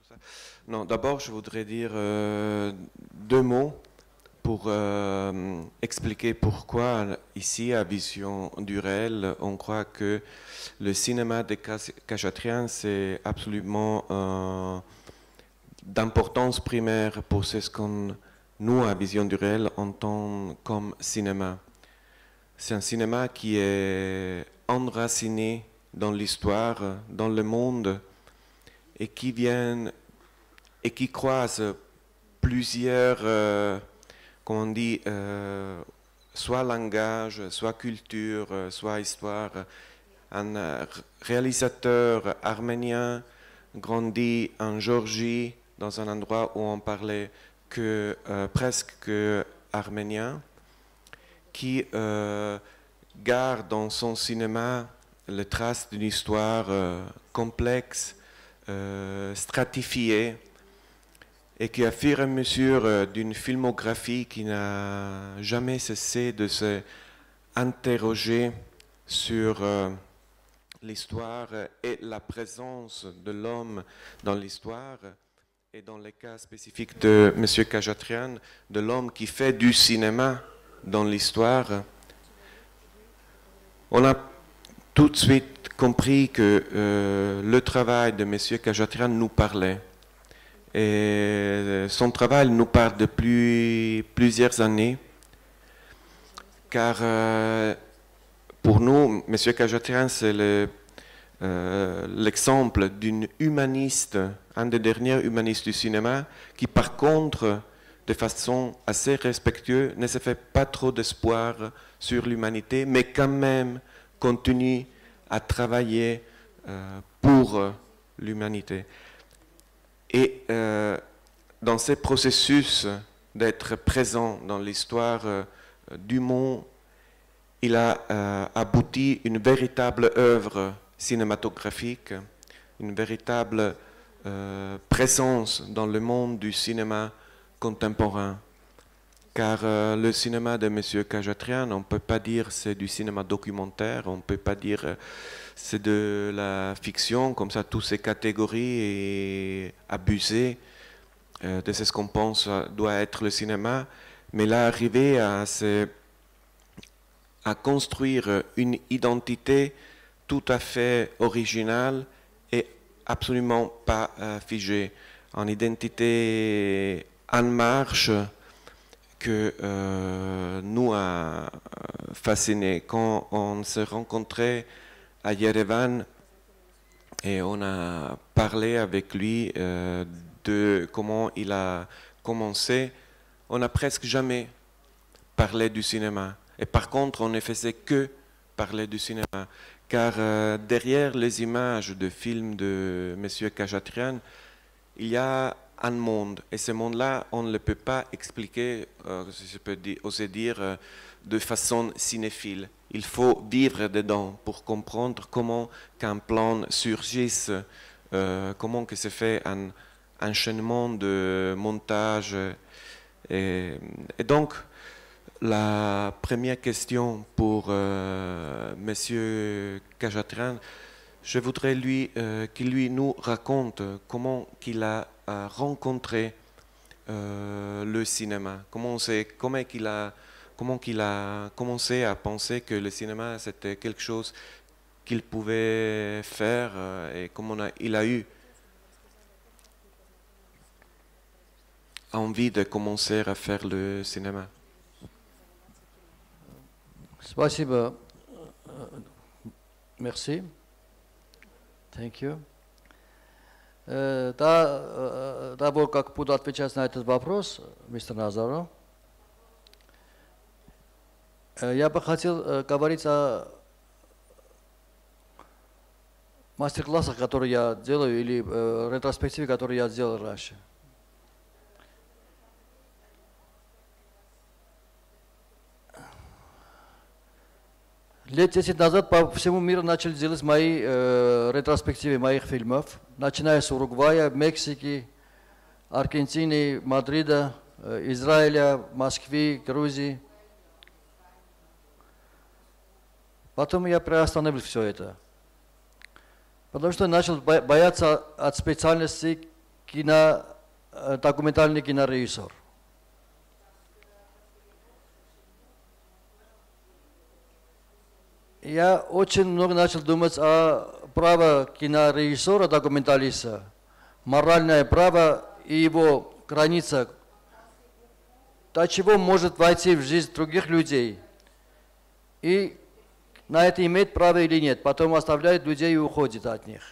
ça. Non, d'abord, je voudrais dire deux mots pour expliquer pourquoi ici, à Vision du réel, on croit que le cinéma de Khachatryan, c'est absolument d'importance primaire pour ce qu'on, nous, à Vision du réel, entend comme cinéma. C'est un cinéma qui est enraciné dans l'histoire, dans le monde, et qui vient et qui croise plusieurs, comment on dit, soit langage, soit culture, soit histoire. Un réalisateur arménien grandit en Géorgie, dans un endroit où on parlait que, presque que arménien, qui garde dans son cinéma les traces d'une histoire complexe, stratifiée, et qui, à fur et à mesure d'une filmographie qui n'a jamais cessé de se interroger sur l'histoire et la présence de l'homme dans l'histoire, et dans le cas spécifique de M. Khachatryan, de l'homme qui fait du cinéma dans l'histoire, on a tout de suite compris que le travail de M. Khachatryan nous parlait. Et son travail nous parle depuis plusieurs années, car pour nous, M. Khachatryan, c'est l'exemple d'une humaniste, un des derniers humanistes du cinéma, qui par contre, de façon assez respectueuse, ne se fait pas trop d'espoir sur l'humanité, mais quand même continue à travailler pour l'humanité. Et dans ce processus d'être présent dans l'histoire du monde, il a abouti une véritable œuvre cinématographique, une véritable présence dans le monde du cinéma contemporain. Car le cinéma de M. Khachatryan, on ne peut pas dire c'est du cinéma documentaire, on ne peut pas dire c'est de la fiction, comme ça, toutes ces catégories et abusées de ce qu'on pense doit être le cinéma. Mais là, arriver à construire une identité tout à fait originale et absolument pas figée. Une identité en marche que nous a fasciné. Quand on s'est rencontrés à Yerevan et on a parlé avec lui de comment il a commencé, on n'a presque jamais parlé du cinéma. Et par contre, on ne faisait que parler du cinéma. Car derrière les images de films de M. Khachatryan, il y a un monde. Et ce monde-là, on ne le peut pas expliquer, je peux oser dire, de façon cinéphile. Il faut vivre dedans pour comprendre comment qu'un plan surgisse, comment que se fait un enchaînement de montage. Et donc, la première question pour M. Khachatryan, je voudrais qu'il nous raconte comment qu'il a rencontré le cinéma, comment qu'il a commencé à penser que le cinéma c'était quelque chose qu'il pouvait faire et comment il a eu envie de commencer à faire le cinéma. Спасибо. Merci. Thank you. До того, как буду отвечать на этот вопрос, мистер Назаров, я бы хотел говорить о мастер-классах, которые я делаю, или ретроспективе, которую я сделал раньше. Лет 10 назад по всему миру начали делать мои ретроспективы моих фильмов, начиная с Уругвая, Мексики, Аргентины, Мадрида, Израиля, Москвы, Грузии. Потом я приостановил все это, потому что начал бояться от специальности документальный кинорежиссер. Я очень много начал думать о праве кинорежиссера, документалиста, моральное право и его граница, до чего может войти в жизнь других людей. И на это имеет право или нет, потом оставляет людей и уходит от них.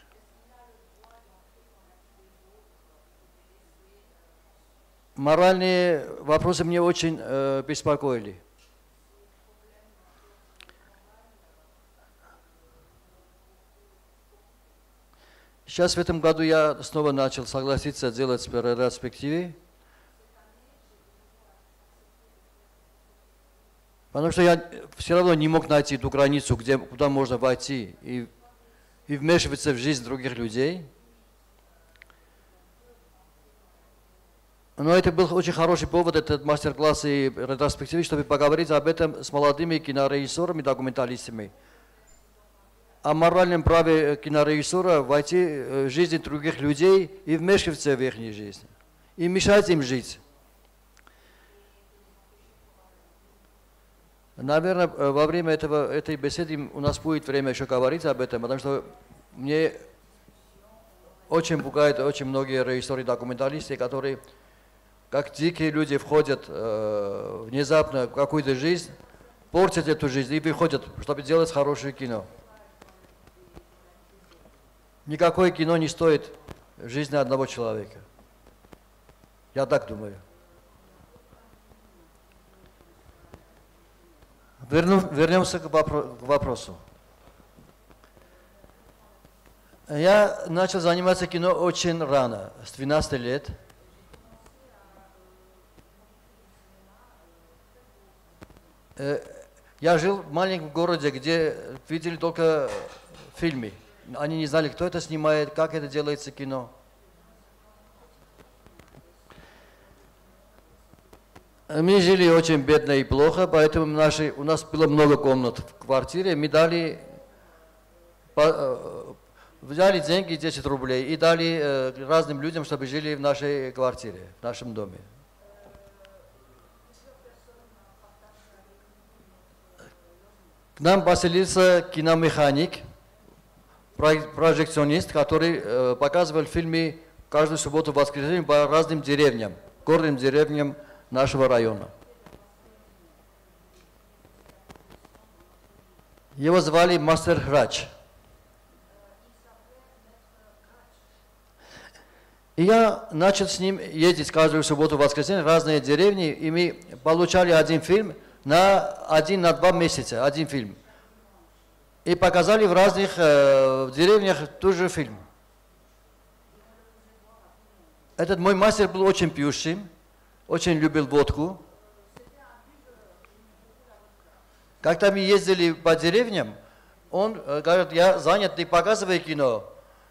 Моральные вопросы меня очень беспокоили. Сейчас в этом году я снова начал согласиться делать ретроспективы, потому что я все равно не мог найти ту границу, куда можно войти и вмешиваться в жизнь других людей. Но это был очень хороший повод, этот мастер-класс и ретроспективы, чтобы поговорить об этом с молодыми кинорежиссерами, документалистами. О моральном праве кинорежиссера войти в жизнь других людей и вмешиваться в их жизнь. И мешать им жить. Наверное, во время этой беседы у нас будет время еще говорить об этом, потому что мне очень пугают очень многие режиссеры и документалисты, которые как дикие люди входят внезапно в какую-то жизнь, портят эту жизнь и выходят, чтобы делать хорошее кино. Никакое кино не стоит жизни одного человека. Я так думаю. Вернемся к вопросу. Я начал заниматься кино очень рано, с 12 лет. Я жил в маленьком городе, где видели только фильмы. Они не знали, кто это снимает, как это делается кино. Мы жили очень бедно и плохо, поэтому у нас было много комнат в квартире. Мы взяли деньги, 10 рублей, и дали разным людям, чтобы жили в нашей квартире, в нашем доме. К нам поселился киномеханик, прожекционист, который показывал фильмы каждую субботу и воскресенье по разным деревням, горным деревням нашего района. Его звали Мастер Храч. И я начал с ним ездить каждую субботу и воскресенье в разные деревни, и мы получали один фильм на 1-2 месяца, один фильм. И показали в разных деревнях тот же фильм. Этот мой мастер был очень пьющим, очень любил водку. Когда мы ездили по деревням, он говорит, я занят, ты показывай кино,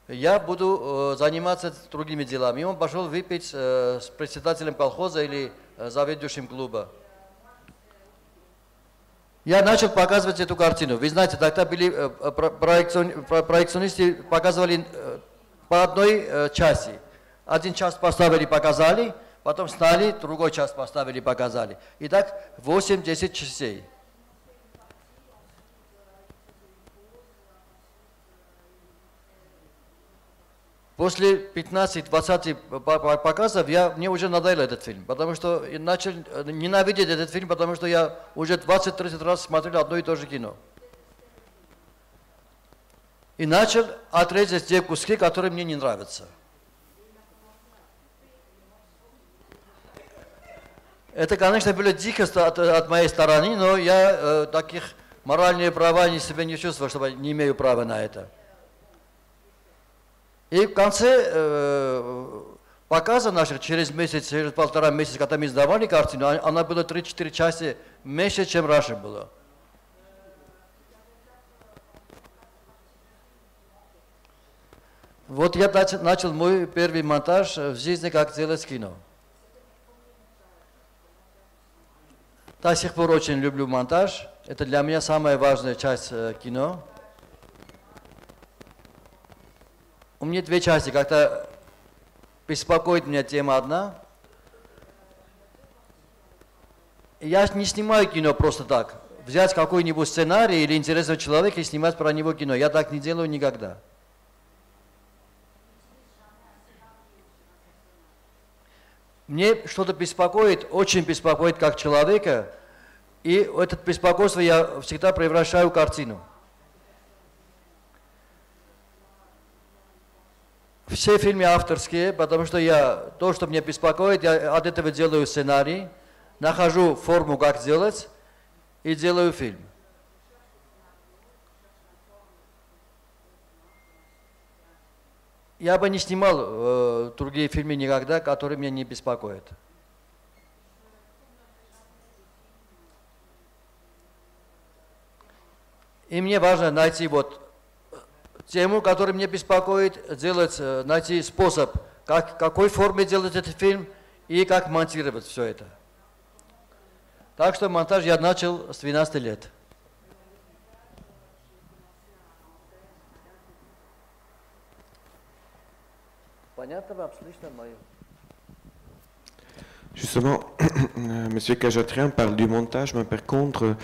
я буду заниматься другими делами. И он пошел выпить с председателем колхоза или заведующим клуба. Я начал показывать эту картину. Вы знаете, тогда были проекционисты, показывали по одной части. Один час поставили, показали, потом сняли, другой час поставили, показали. И так 8-10 часов. После 15-20 показов мне уже надоел этот фильм, потому что я начал ненавидеть этот фильм, потому что я уже 20-30 раз смотрел одно и то же кино. И начал отрезать те куски, которые мне не нравятся. Это, конечно, было дикость от моей стороны, но я таких моральных прав не себе не чувствую, что не имею права на это. И в конце показа наших, через месяц, через 1,5 месяца, когда мы сдавали картину, она была 3-4 части меньше, чем раньше было. Вот я начал мой первый монтаж в жизни, как делать кино. До сих пор очень люблю монтаж. Это для меня самая важная часть кино. У меня две части. Когда беспокоит меня тема одна. Я не снимаю кино просто так. Взять какой-нибудь сценарий или интересного человека и снимать про него кино. Я так не делаю никогда. Мне что-то беспокоит, очень беспокоит как человека, и это беспокойство я всегда превращаю в картину. Все фильмы авторские, потому что то, что меня беспокоит, я от этого делаю сценарий, нахожу форму, как сделать, и делаю фильм. Я бы не снимал другие фильмы никогда, которые меня не беспокоят. И мне важно найти тему, которая меня беспокоит, найти способ, какой форме делать этот фильм и как монтировать все это. Так что монтаж я начал с 12 лет. Понятно вам, слышно мое? Justement, M. Khajatrian parle du montage, mais par contre,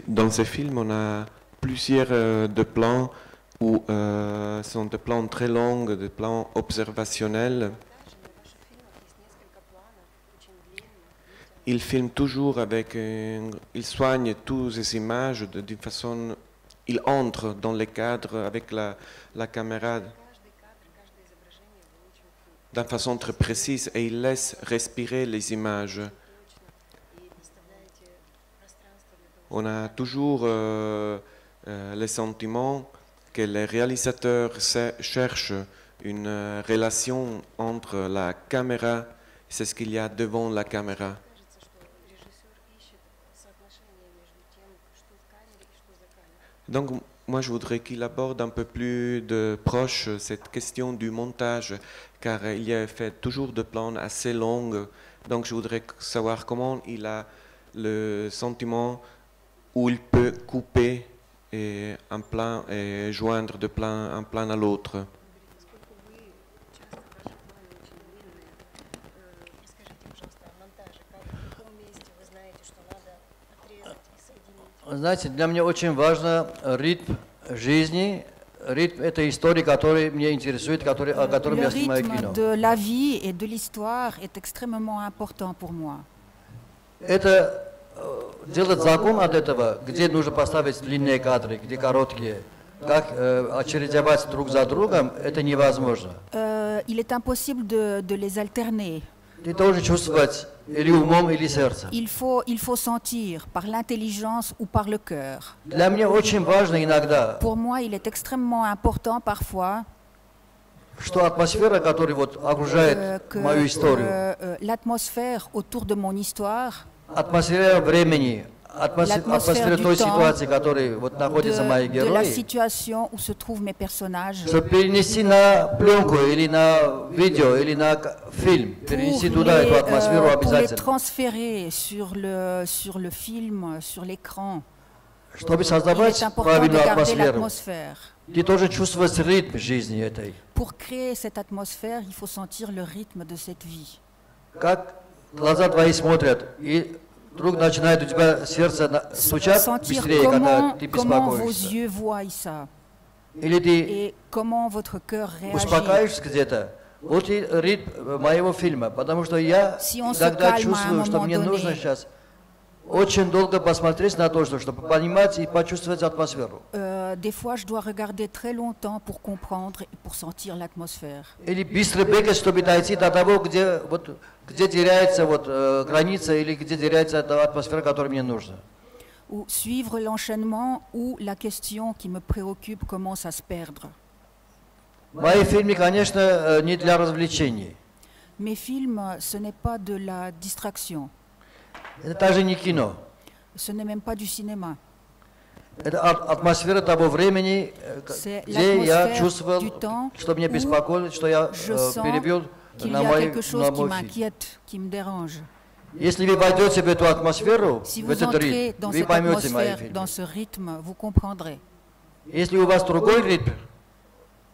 dans ces films, on a plusieurs de plans où sont des plans très longs, des plans observationnels. Il filme toujours il soigne toutes ces images d'une façon, il entre dans les cadres avec la caméra d'une façon très précise et il laisse respirer les images. On a toujours le sentiment que le réalisateur cherche une relation entre la caméra et c'est ce qu'il y a devant la caméra. Donc, moi, je voudrais qu'il aborde un peu plus de proche cette question du montage, car il a fait toujours des plans assez longs. Donc, je voudrais savoir comment il a le sentiment où il peut couper un plan et joindre un plan à l'autre. Знаете, для меня очень важно ритм жизни. Ритм – это история, которая меня интересует, о которой я снимаю кино. Le rythme de la vie et de l'histoire est extrêmement important pour moi. Это делать закон от этого, где нужно поставить длинные кадры, где короткие, как очередовать друг за другом, это невозможно. Il est impossible de les alterner. Ты должен чувствовать или умом, или сердцем. Il faut sentir par l'intelligence ou par le cœur. Для меня очень важно иногда, Pour moi, il est extrêmement important parfois что атмосфера, которая окружает мою историю, l'atmosphère autour de mon histoire, атмосфера времени, атмосфера той ситуации, в которой находятся мои de la герои, situation où se trouvent mes personnages, чтобы перенести на пленку или на видео или на фильм, перенести туда эту атмосферу pour les обязательно. transférer sur le film, sur l'écran. Чтобы Il создавать est important de правильную garder атмосферу, l'atmosphère. ты должен чувствовать ритм жизни этой. Pour créer cette atmosphère, il faut sentir le rythme de cette vie. Как глаза твои смотрят, и вдруг начинает у тебя сердце стучать Sentir быстрее, когда ты comment vos беспокоишься. yeux voient ça Или ты et comment votre cœur réagit. успокаиваешься где-то. Вот и ритм моего фильма, потому что я Si on se иногда calme à un чувствую, что moment мне нужно donné. сейчас очень долго посмотреть на то, чтобы понимать и почувствовать атмосферу. Des fois, je dois regarder très longtemps pour comprendre et pour sentir l'atmosphère. Или быстро бегать, чтобы дойти до того, где теряется граница или где теряется эта атмосфера, которая мне нужна. Ou suivre l'enchaînement où la question qui me préoccupe commence à se perdre. Мои фильмы, конечно, не для развлечений. Mes films, ce n'est pas de la distraction, Это даже не кино. ce n'est même pas du cinéma. Это атмосфера того времени, C'est где я l'atmosphère чувствовал, du temps что меня où беспокоит, что я je sens перевел qu'il на y a мой quelque chose qui фильм. m'inquiète, qui me dérange. Если вы войдете в эту атмосферу, Si в vous этот entrez ритм, dans вы cette поймете мои atmosphère, фильмы. dans ce rythme, vous comprendrez. Если у вас другой ритм,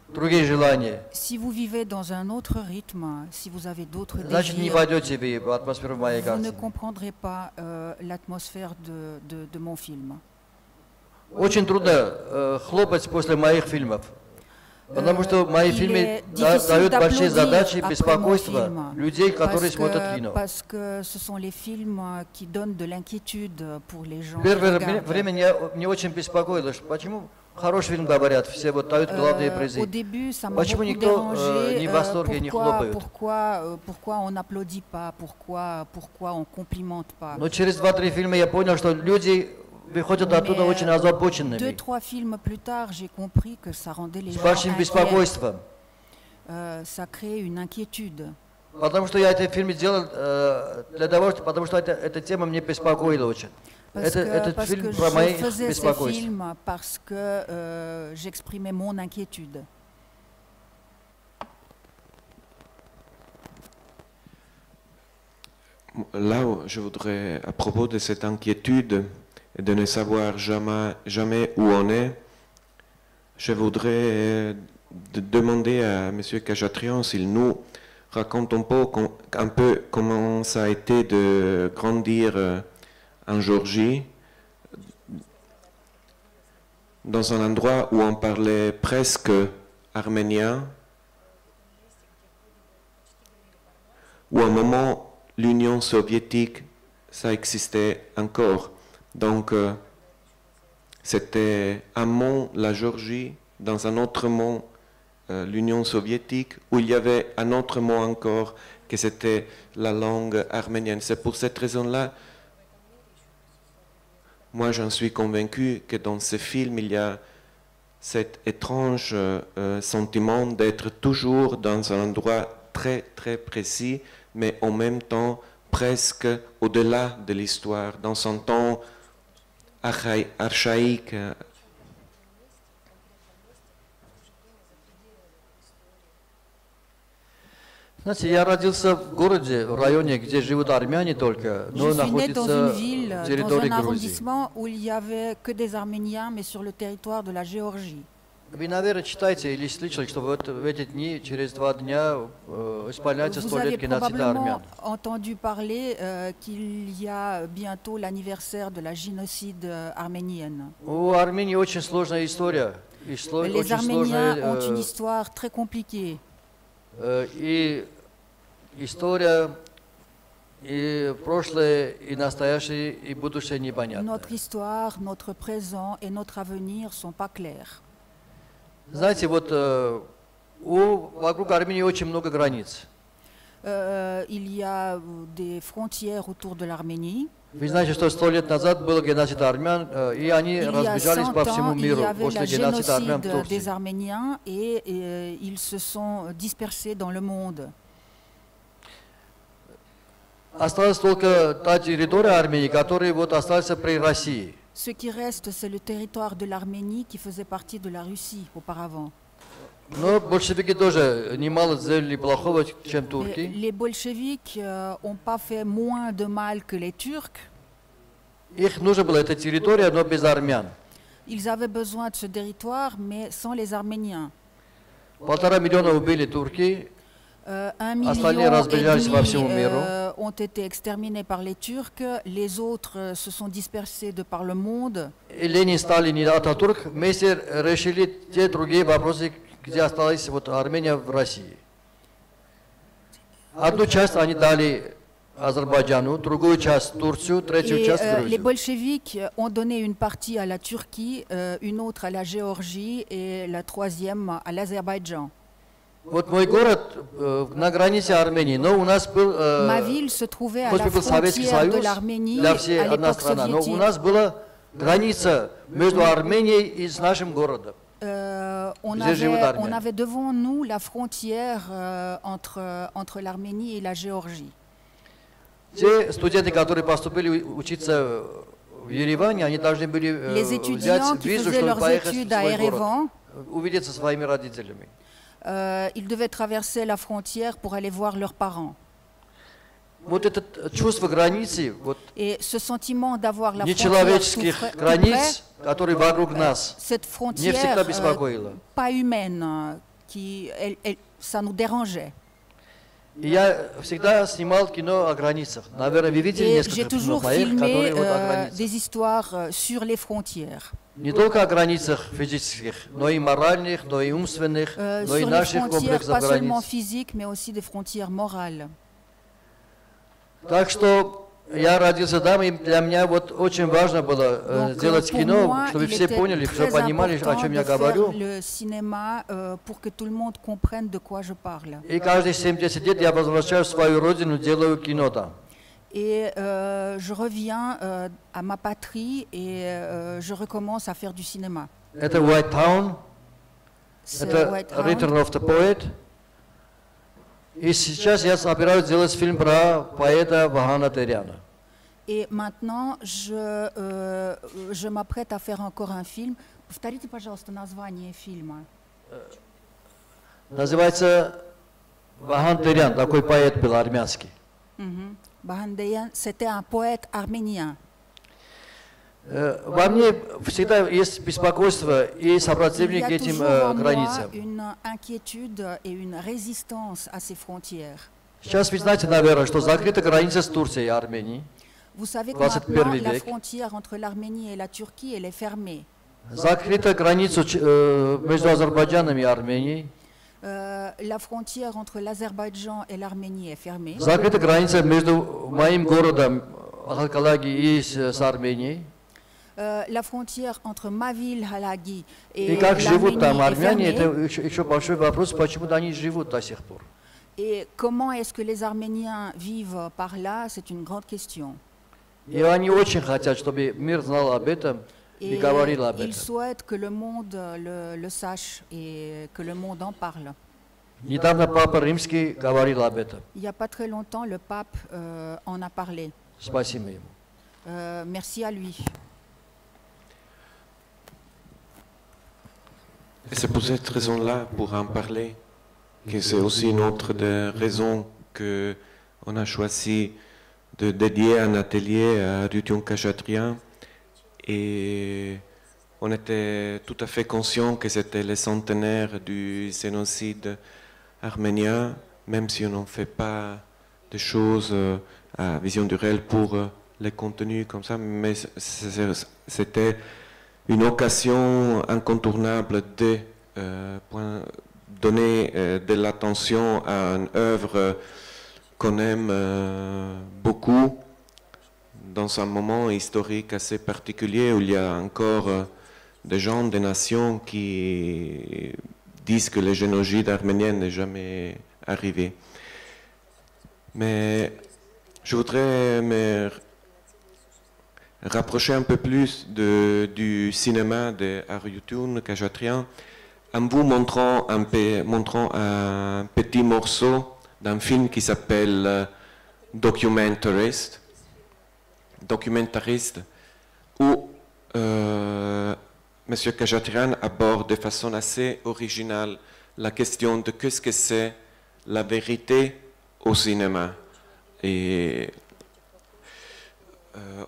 другие желания, Si vous vivez dans un autre rythme, si vous avez d'autres значит, не désirs, войдете в атмосферу моей vous ne картины. comprendrez pas l'atmosphère de mon film. Очень трудно хлопать после моих фильмов, потому что мои Il фильмы est difficile дают большие d'applaudir задачи и après mon беспокойство film, людей, которые смотрят кино. parce que ce sont les films qui donnent de l'inquiétude pour les gens qui Первое regardent. время мне очень беспокоило, что почему хороший фильм говорят, все вот дают главные призы. Au début, ça m'a Почему beaucoup никто dérangé. не в восторге, не хлопает? Pourquoi on n'applaudit pas? Pourquoi on complimente pas? Но через 2-3 фильма я понял, что люди выходят оттуда очень озабоченными, 2-3 films plus tard, j'ai compris que ça rendait les с gens большим inquiets. беспокойством. Ça crée une inquiétude. Потому что я этот фильм сделал потому что эта тема мне беспокоила очень. Этот Parce que фильм про je мои faisais ces беспокойства. films parce que j'exprimais mon inquiétude. Là, je voudrais, à propos de cette inquiétude et de ne savoir jamais où on est, je voudrais demander à M. Khachatrian s'il nous raconte un peu comment ça a été de grandir en Géorgie, dans un endroit où on parlait presque arménien, où à un moment l'Union soviétique, ça existait encore. Donc, c'était un monde, la Géorgie, dans un autre monde, l'Union soviétique, où il y avait un autre mot encore, que c'était la langue arménienne. C'est pour cette raison-là, moi j'en suis convaincu que dans ce film, il y a cet étrange sentiment d'être toujours dans un endroit très très précis, mais en même temps presque au-delà de l'histoire, dans son temps archaïque. Знаете, я родился в городе, в районе, где живут армяне только, Je но suis né dans находится une ville, в dans территории un Грузии. arrondissement où il n'y avait que des Arméniens, mais sur le territoire de la Géorgie. Вы, наверное, читаете или слышали, что вот в эти дни, через 2 дня, исполняется Vous 100 avez лет геноцида probablement армян. entendu parler qu'il y a bientôt l'anniversaire de la génocide arménienne. У Армении очень сложная история. И Les очень Arméniens ont une сложная histoire très compliquée. и история, и прошлое, и настоящее, и будущее непонятно. Notre histoire, notre présent et notre avenir sont pas clairs. Знаете, вот вокруг Армении очень много границ. Il y a des frontières autour de l'Arménie. Вы знаете, что 100 лет назад был геноцид армян, и они Il y a разбежались 100 по всему ans, il y миру avait после le геноцида армян в génocide Турции. des Arméniens et ils se sont dispersés dans le monde. Осталась только та территория Армении, которая вот осталась при России. Ce qui reste, c'est le territoire de l'Arménie qui faisait partie de la Russie auparavant. Но большевики тоже немало сделали плохого, чем турки. Les bolcheviks n'ont pas fait moins de mal que les Turcs. Их нужна была эта территория, но без армян. Ils avaient besoin de ce territoire, mais sans les Arméniens. 1,5 миллиона убили турки, 1,5 Остальные разбежались по всему миру. ont été exterminés par les Turcs, les autres se sont dispersés de par le monde. и Ленин, Сталин и Ататурк вместе решили те другие вопросы, где осталась вот Армения в России. Одну часть они дали Азербайджану, другую часть Турцию, третью Et часть les Грузию. bolcheviks ont donné une partie à la Turquie, une autre à la Géorgie et la troisième à l'Azerbaïdjan. Вот мой город на границе Армении, но у нас был, Ma ville se trouvait à хоть la бы был Советский frontière de Союз, l'Arménie для всей à одна l'époque страна, но у soviétique. нас была граница между Арменией и с нашим городом. On Где живут армяне. avait devant nous la frontière entre l'Arménie et la Géorgie. Те студенты, которые поступили учиться в Ереване, они должны были Les étudiants взять qui визу, faisaient чтобы leurs поехать в études à свой город, Erevan, увидеться со своими родителями. ils devaient traverser la frontière pour aller voir leurs parents. Вот это чувство границы, вот Et ce sentiment d'avoir la frontière tout нечеловеческих près, границ, которые вокруг нас, cette не frontière всегда беспокоило. pas humaine ça nous dérangeait. И я всегда снимал кино о границах. Наверное, вы видели Et несколько j'ai toujours фильмов моих, filmé которые вот о границах. des histoires sur les frontières. Не только о границах физических, но и моральных, но и умственных, но и Sur les наших frontières, комплексов pas seulement границ. physiques, mais aussi des frontières morales. Так что я родился там, и для меня вот очень важно было Donc, сделать pour кино, moi, чтобы il все était поняли, все très понимали, о important чем de я faire говорю. le cinéma pour que tout le monde comprenne de quoi je parle. И каждые 70 лет я возвращаюсь в свою родину, делаю кино там. Et je reviens à ma patrie et je recommence à faire du cinéma. Это White Town, C'est это White Hound. Return of the Poet. И сейчас я собираюсь сделать фильм про поэта Вахана Теряна. Et maintenant, je m'apprête à faire encore un film. Повторите, пожалуйста, название фильма. Называется Вахан Терян, такой поэт был армянский. Bahandayan, c'était un poète arménien. Во мне всегда есть беспокойство и Il y сопротивление a к этим toujours en moi границам. une inquiétude et une résistance à ces frontières. Сейчас вы знаете, наверное, что закрыта граница с Турцией и Арменией. Vous savez que 21 maintenant, la век. frontière entre l'Arménie et la Turquie, elle est fermée. Закрыта граница между Азербайджаном и Арменией. La frontière entre l'Azerbaïdjan et l'Arménie est fermée. Закрыта граница между моим городом Халкалаги и с Арменией. La frontière entre ma ville, Halagi, И et как живут там l'Arménie est армяне, fermée. это еще большой вопрос, почему они живут до сих пор. Et comment est-ce que les Arméniens vivent par là, c'est une grande question. И они очень хотят, чтобы мир знал об этом и Et говорил об ils этом. souhaitent que le monde le sache et que le monde en parle. Недавно Папа Римский говорил об этом. Il n'y a pas très longtemps, le pape en a parlé. Спасибо ему. Merci à lui. Et c'est pour cette raison-là, pour en parler, que c'est aussi une autre des raisons qu'on a choisi de dédier un atelier à Rutyon Khachatryan. Et on était tout à fait conscient que c'était le centenaire du génocide arménien, même si on n'en fait pas des choses à vision du réel pour les contenus comme ça, mais c'était une occasion incontournable de donner de l'attention à une œuvre qu'on aime beaucoup dans un moment historique assez particulier où il y a encore des gens, des nations qui disent que le génocide arménien n'est jamais arrivé. Mais je voudrais me rapprocher un peu plus du cinéma de Rutyon Khachatryan en vous montrant un petit morceau d'un film qui s'appelle Documentarist, où M. Khachatryan aborde de façon assez originale la question de qu'est-ce que c'est la vérité au cinéma. Et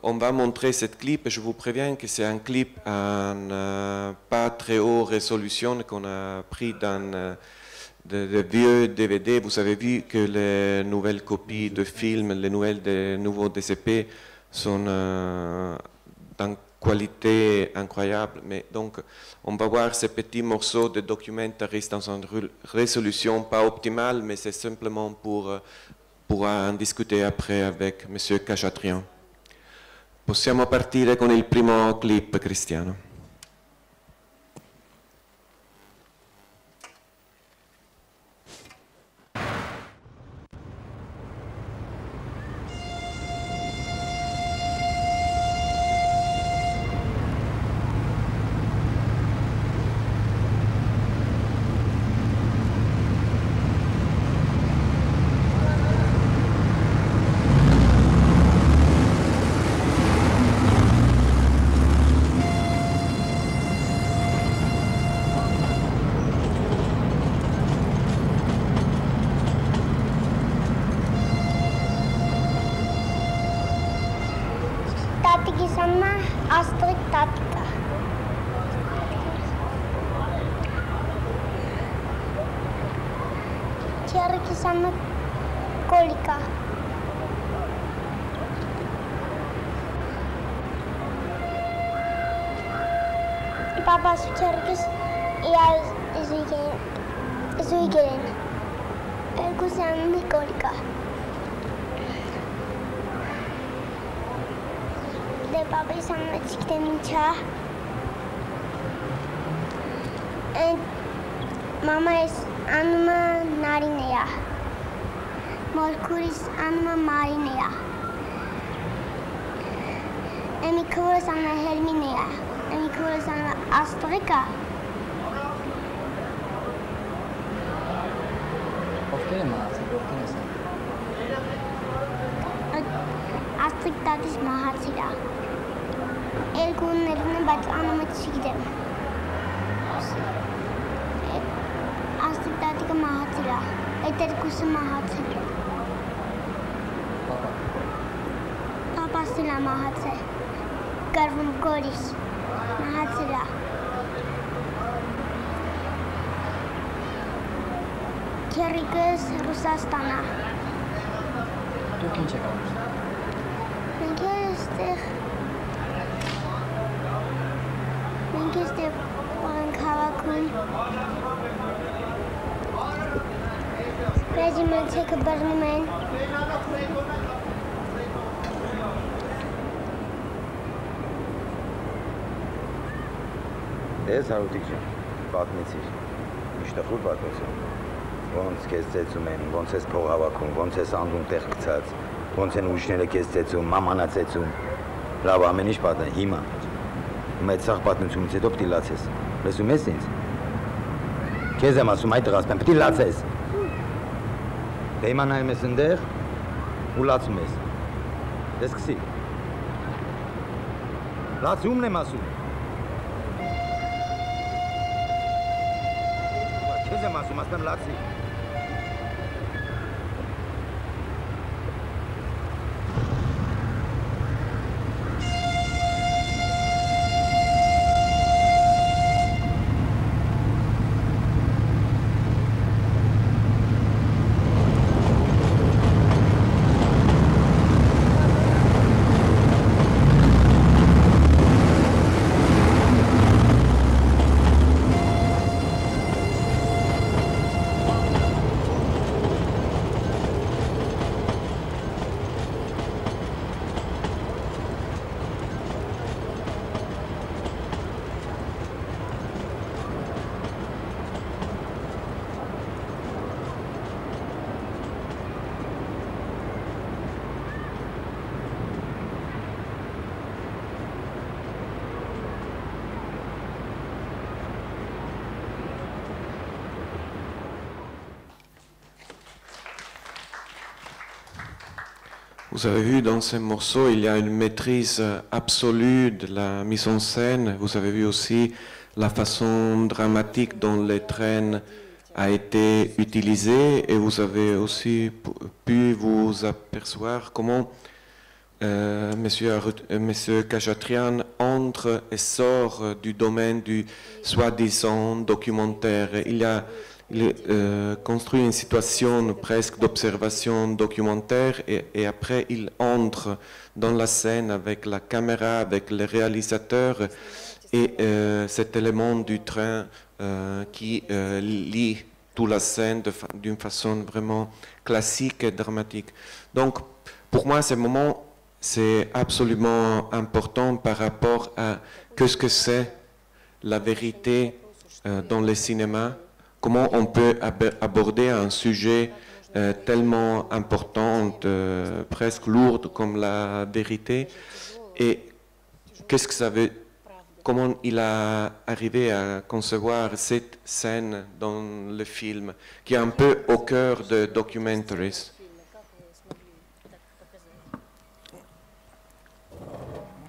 on va montrer cette clip et je vous préviens que c'est un clip en pas très haute résolution qu'on a pris dans de vieux DVD. Vous avez vu que les nouvelles copies de films, les nouveaux DCP sont d'une qualité incroyable. Mais donc, on va voir ces petits morceaux de documentaristes dans une résolution pas optimale, mais c'est simplement pour en discuter après avec M. Khachatryan. Possiamo partire con il primo clip, Cristiano. Черкисана Колика. Papa's Черкис ja Zuigerin. Kusan Nikolika. De papa sana çıktığınca. Mama is anuma Narineya. Molkuris anuma Marineya. Emikuris sana Helmineya. Emikuris sana Astrika. Astrid tatis mahatsira. Elgunlarını bat anlamak istedim. Astrid tatika mahatsira. Eter kusu mahatsira. Papa sila mahatse. Garvum goris mahatsira. Kerikus Rusastana. Türkçe kalmış. Menkeste Kavakun. Regiment take a burning. Ես հարուտիք պատմեցիր, միշտախուր պատմեցում, ոնց կեզ ծեցում են, ոնց ես փող հավաքում, ոնց ես անդում տեղ գցած, ոնց են ուրիշները կեզ ծեցում, մամանա ծեցում, լավ ամեն ինչ պատմեն, հիմա, մեծ սաղ պատմությունից հետո պտի լացես, լսում ես ինձ, կեզ եմ ասում այդ տղաս պեն, պտի լացես, դե հիմա նայում ես ընդեղ ու լացում ես, դե սկսի, լացումն եմ ասում, Քեզ եմ ասում, ասպեմ լացի։ Vous avez vu dans ce morceau, il y a une maîtrise absolue de la mise en scène. Vous avez vu aussi la façon dramatique dont le train a été utilisé et vous avez aussi pu vous apercevoir comment Monsieur Khachatryan entre et sort du domaine du soi-disant documentaire. Il construit une situation presque d'observation documentaire et après il entre dans la scène avec la caméra, avec le réalisateur et cet élément du train qui lie toute la scène d'une façon vraiment classique et dramatique. Donc pour moi ce moment c'est absolument important par rapport à qu'est-ce que c'est la vérité dans le cinéma. Comment on peut aborder un sujet tellement important, presque lourd comme la vérité, et qu'est-ce que ça veut, comment il a arrivé à concevoir cette scène dans le film, qui est un peu au cœur de Documentaries.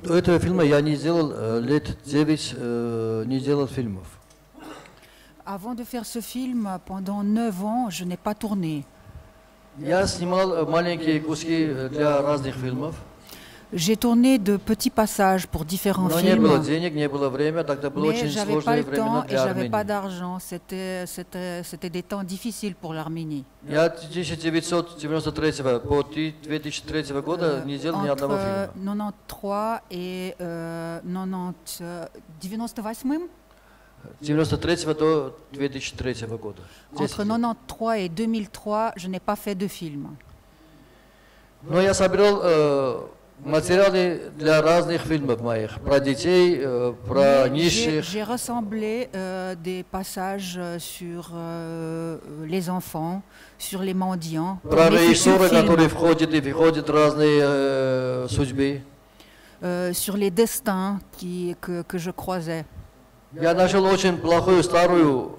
До этого фильма я не сделал лет 9 не делал фильмов. Avant de faire ce film, pendant 9 ans, je n'ai pas tourné. Я снимал маленькие куски для разных фильмов. J'ai tourné de petits passages pour différents Но не было films, денег, не было времени, тогда было mais очень j'avais pas сложные le времена temps et для j'avais pas Армении. d'argent. C'était des temps difficiles pour l'Arménie. Я 1993 по 2003 года не делал ни одного Entre фильма. 93 et 98, 93 до 2003 года. entre 93 et 2003, je n'ai pas fait de film. Но я собирал материалы для разных фильмов моих, про детей, про Mais нищих. J'ai rassemblé des passages sur les enfants, sur les mendiants, pour Про mes futurs режиссера, который films, входит и выходит разные судьбы. sur les destins que je croisais. Я нашел очень плохую старую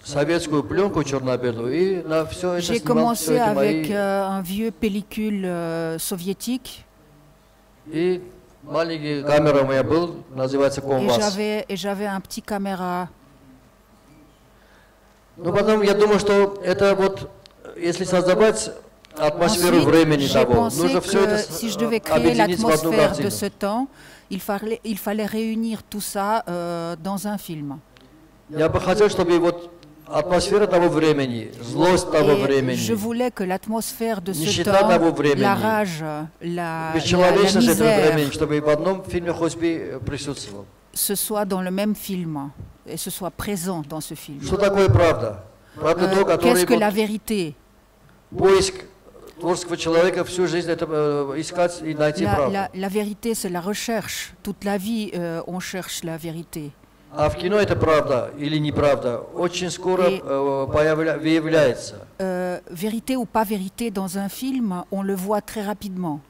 советскую пленку черно-белую и на все это J'ai снимал все commencé эти avec мои. un vieux pellicule soviétique И маленький камера у меня был, называется et Комвас. j'avais un petit caméra. Но потом я думаю, что это вот, если создавать атмосферу Ensuite, времени j'ai того, pensé нужно все это que si je devais créer объединить в одну l'atmosphère de картину. ce temps, il fallait réunir tout ça dans un film. Я бы хотел, чтобы вот атмосфера того времени, злость того Et je времени, voulais que l'atmosphère de ce Нищета temps, того времени, la rage, la бесчеловечность этого misère, времени, чтобы в одном фильме хоть бы присутствовал. ce soit dans le même film et ce soit présent dans ce film. Что такое правда? Правда то, которое Qu'est-ce que la вот vérité? поиск творческого человека всю жизнь это искать и найти правду. La vérité, c'est la recherche. Toute la vie, on cherche la vérité. А в кино это правда или неправда очень скоро И- выявляется. Vérité ou pas vérité dans un film, on le voit très rapidement.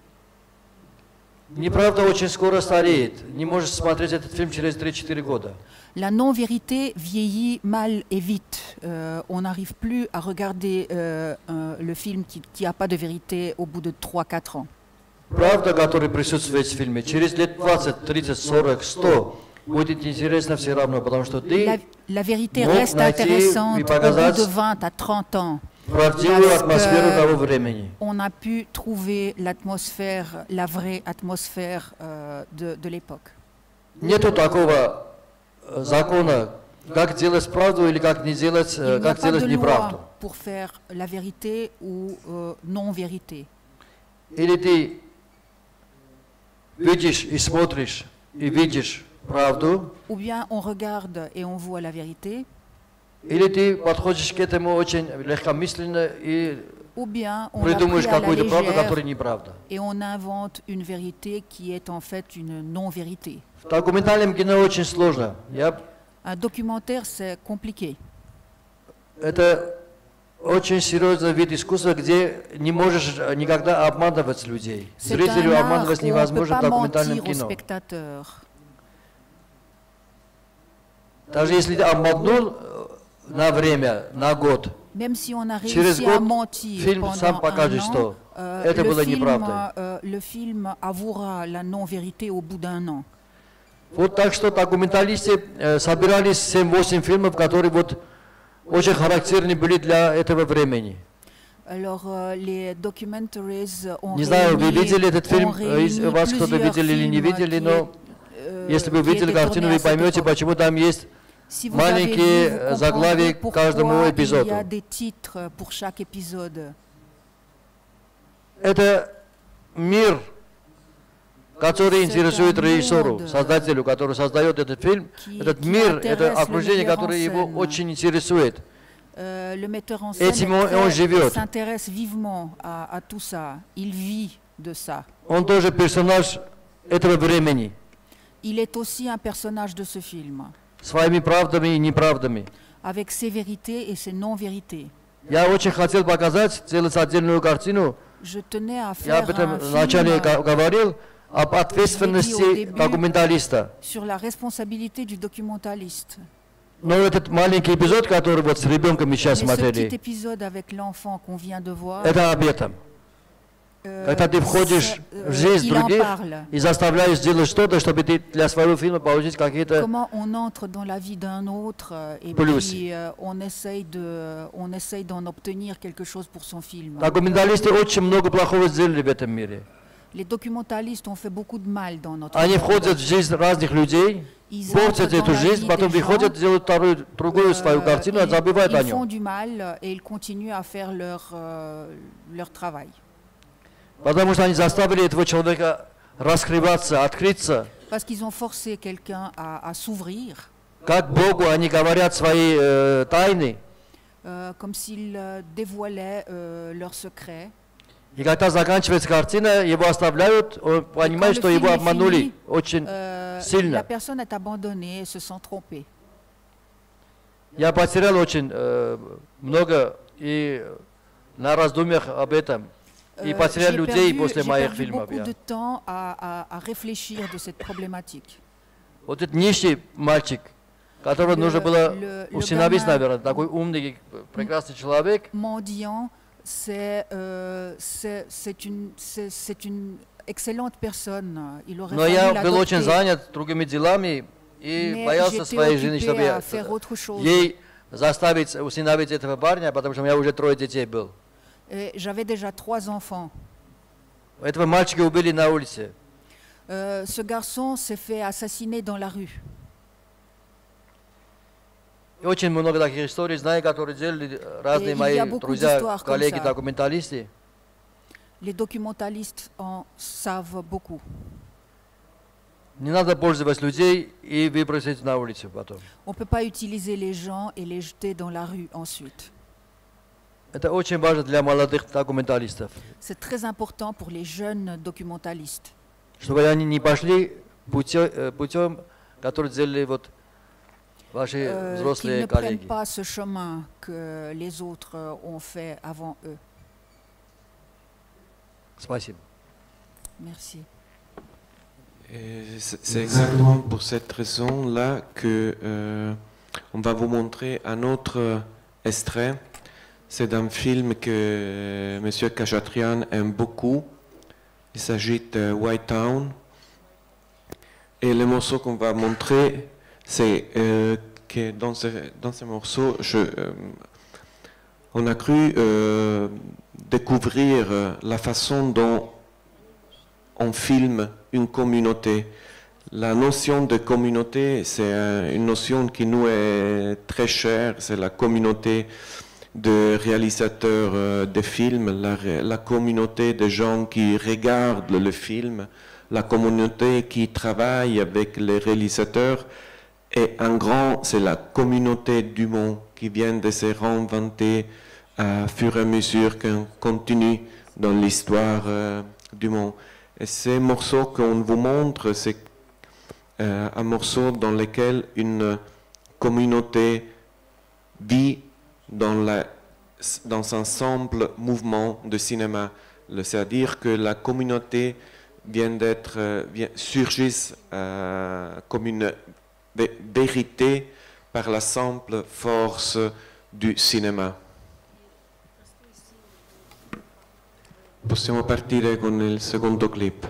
Неправда очень скоро стареет. Не можешь смотреть этот фильм через 3-4 года. La non-vérité vieillit mal et vite. On n'arrive plus à regarder le film qui n'a pas de vérité au bout de 3-4 ans. Правда, которая присутствует в фильме, через лет 20, 30, 40, 100 будет интересно все равно, потому что ты La vérité мог reste найти intéressante и au bout показать de 20 à 30 ans. правдивую Parce атмосферу que того времени. on a pu trouver l'atmosphère, la vraie atmosphère de l'époque. Нету такого закона, как делать правду или как не делать, Il n'y a как pas de делать неправду. loi pour faire la vérité ou non-vérité. Или ты видишь и смотришь и видишь правду, Ou bien on regarde et on voit la vérité, или ты подходишь к этому очень легкомысленно и ou bien on l'a придумаешь pris à la какую-то правду, légère которая неправда. et on invente une vérité qui est en fait une non-vérité. В документальном кино очень сложно. Un documentaire, c'est compliqué. Это очень серьезный вид искусства, где не можешь никогда обманывать людей. C'est un Зрителю art обманывать où on ne peut невозможно в pas документальном mentir aux кино. spectateurs. Даже если ты обманул на время, на год, Même si on a через réussi à год mentir фильм сам pendant покажет, un an, что это было неправдой. le film avouera la non-vérité au bout d'un an. Вот так что документалисты собирались 7-8 фильмов, которые вот очень характерны были для этого времени. Alors, les documentaries ont Не знаю, вы réuni, видели этот фильм, ont réuni из вас кто-то plusieurs видели или не films видели, qui но если вы qui видели étaient картину, tournés вы à cette поймете, époque. почему там есть Si vous avez маленькие vu, vous заглавия comprendrez к каждому pourquoi il y эпизоду. a des titres pour chaque épisode. Это мир, который интересует режиссеру, monde создателю, который создает этот фильм. Этот qui мир, это intéresse le окружение, metteur en которое его scène. очень интересует. Le metteur en scène Этим он живет. s'intéresse vivement à tout ça. Il vit de ça. Он тоже персонаж этого времени, Il est aussi un personnage de ce film, своими правдами и неправдами. avec ses vérités et ses non-vérités. Я очень хотел показать, сделать отдельную картину. Je tenais à Я faire об этом un вначале film говорил, об ответственности début. документалиста. sur la responsabilité du documentaliste. Но этот маленький эпизод, который вот с ребенком мы сейчас Mais ce petit смотрели, épisode avec l'enfant qu'on vient de voir, это об этом. Когда ты входишь в жизнь il en других parle. и заставляешь делать что-то, чтобы ты для своего фильма получить какие-то... Comment on entre dans la vie d'un autre et Plus. puis on essaye d'en obtenir quelque chose pour son film. Документалисты очень много плохого сделали в этом мире. Les documentalistes ont fait beaucoup de mal dans notre Они monde. входят в жизнь разных людей, Ils портят entrent dans эту la жизнь, vie потом des выходят, gens, делают вторую, другую свою картину, и забывают о ils font нем. du mal et ils continuent à faire leur travail. Потому что они заставили этого человека раскрываться, открыться. Parce qu'ils ont forcé quelqu'un à s'ouvrir, Как Богу они говорят свои тайны. comme s'ils dévoilaient leurs secrets. И когда заканчивается картина, его оставляют, он понимает, что его обманули очень La сильно. personne est abandonnée et se sent trompée. Я потерял очень много и на раздумьях об этом. И потерял людей после моих J'ai perdu фильмов. beaucoup de temps à réfléchir de cette problématique. Вот этот нищий мальчик, которого нужно было усыновить, наверное, такой умный, прекрасный человек. Mendiant, c'est une excellente personne. Il aurait Но fallu я был очень l'adopter. занят другими делами и Mais боялся j'étais своей жены, occupée чтобы à faire autre chose. ей заставить усыновить этого парня, потому что у меня уже 3 детей был. Et j'avais déjà 3 enfants. Этого мальчика убили на улице. Ce garçon s'est fait assassiner dans la rue. И очень много таких историй знаю, которые делали разные il y мои a beaucoup друзья, d'histoires comme коллеги, ça. документалисты. Les documentalistes en savent beaucoup. Не надо пользоваться людей и выбросить на улицу потом. On ne peut pas utiliser les gens et les jeter dans la rue ensuite. Это очень важно для молодых документалистов, C'est très important pour les jeunes documentalistes, чтобы они не пошли путем, который сделали вот ваши qu'ils взрослые ne prennent коллеги. pas ce chemin que les autres ont fait avant eux. Спасибо. Merci. Et c'est exactement pour cette raison-là que on va vous montrer un autre extrait. C'est d'un film que M. Khachatrian aime beaucoup. Il s'agit de White Town. Et le morceau qu'on va montrer, c'est que dans ce morceau, on a cru découvrir la façon dont on filme une communauté. La notion de communauté, c'est une notion qui nous est très chère, c'est la communauté de réalisateurs de films, la communauté de gens qui regardent le film, la communauté qui travaille avec les réalisateurs, et en grand, c'est la communauté du monde qui vient de se réinventer à fur et à mesure qu'on continue dans l'histoire du monde. Et ce morceau qu'on vous montre, c'est un morceau dans lequel une communauté vit dans un simple mouvement de cinéma. C'est-à-dire que la communauté surgit comme une vérité par la simple force du cinéma. Possiamo partire con il secondo clip.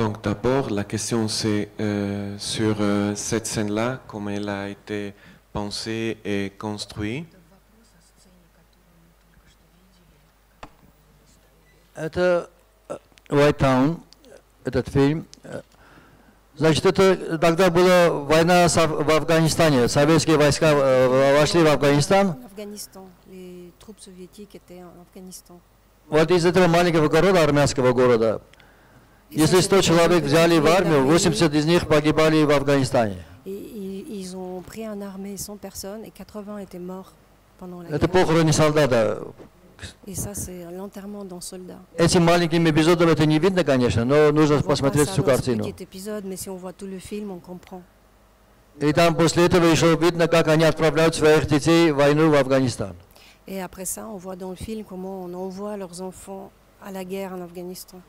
Donc d'abord, la question c'est sur cette scène-là, comment elle a été pensée et construite. Это White Town, этот фильм. Значит, это тогда была война в Афганистане. Советские войска вошли в Афганистан. Afghanistan. Les troupes soviétiques étaient en Afghanistan. Вот из этого маленького города, армянского города, если 100 человек взяли в армию, 80 из них погибали в Афганистане. Ils ont pris en armée 100 personnes et 80 étaient morts pendant la Это guerre. похороны солдата. Et ça, c'est l'enterrement d'un soldat. Этим маленьким эпизодом это не видно, конечно, но нужно On voit pas посмотреть ça всю dans ce картину. petit épisode, mais si on voit tout le film, on comprend. И там после этого еще видно, как они отправляют своих детей в войну в Афганистан. Et après ça, on voit dans le film comment on envoie leurs enfants à la guerre en Afghanistan.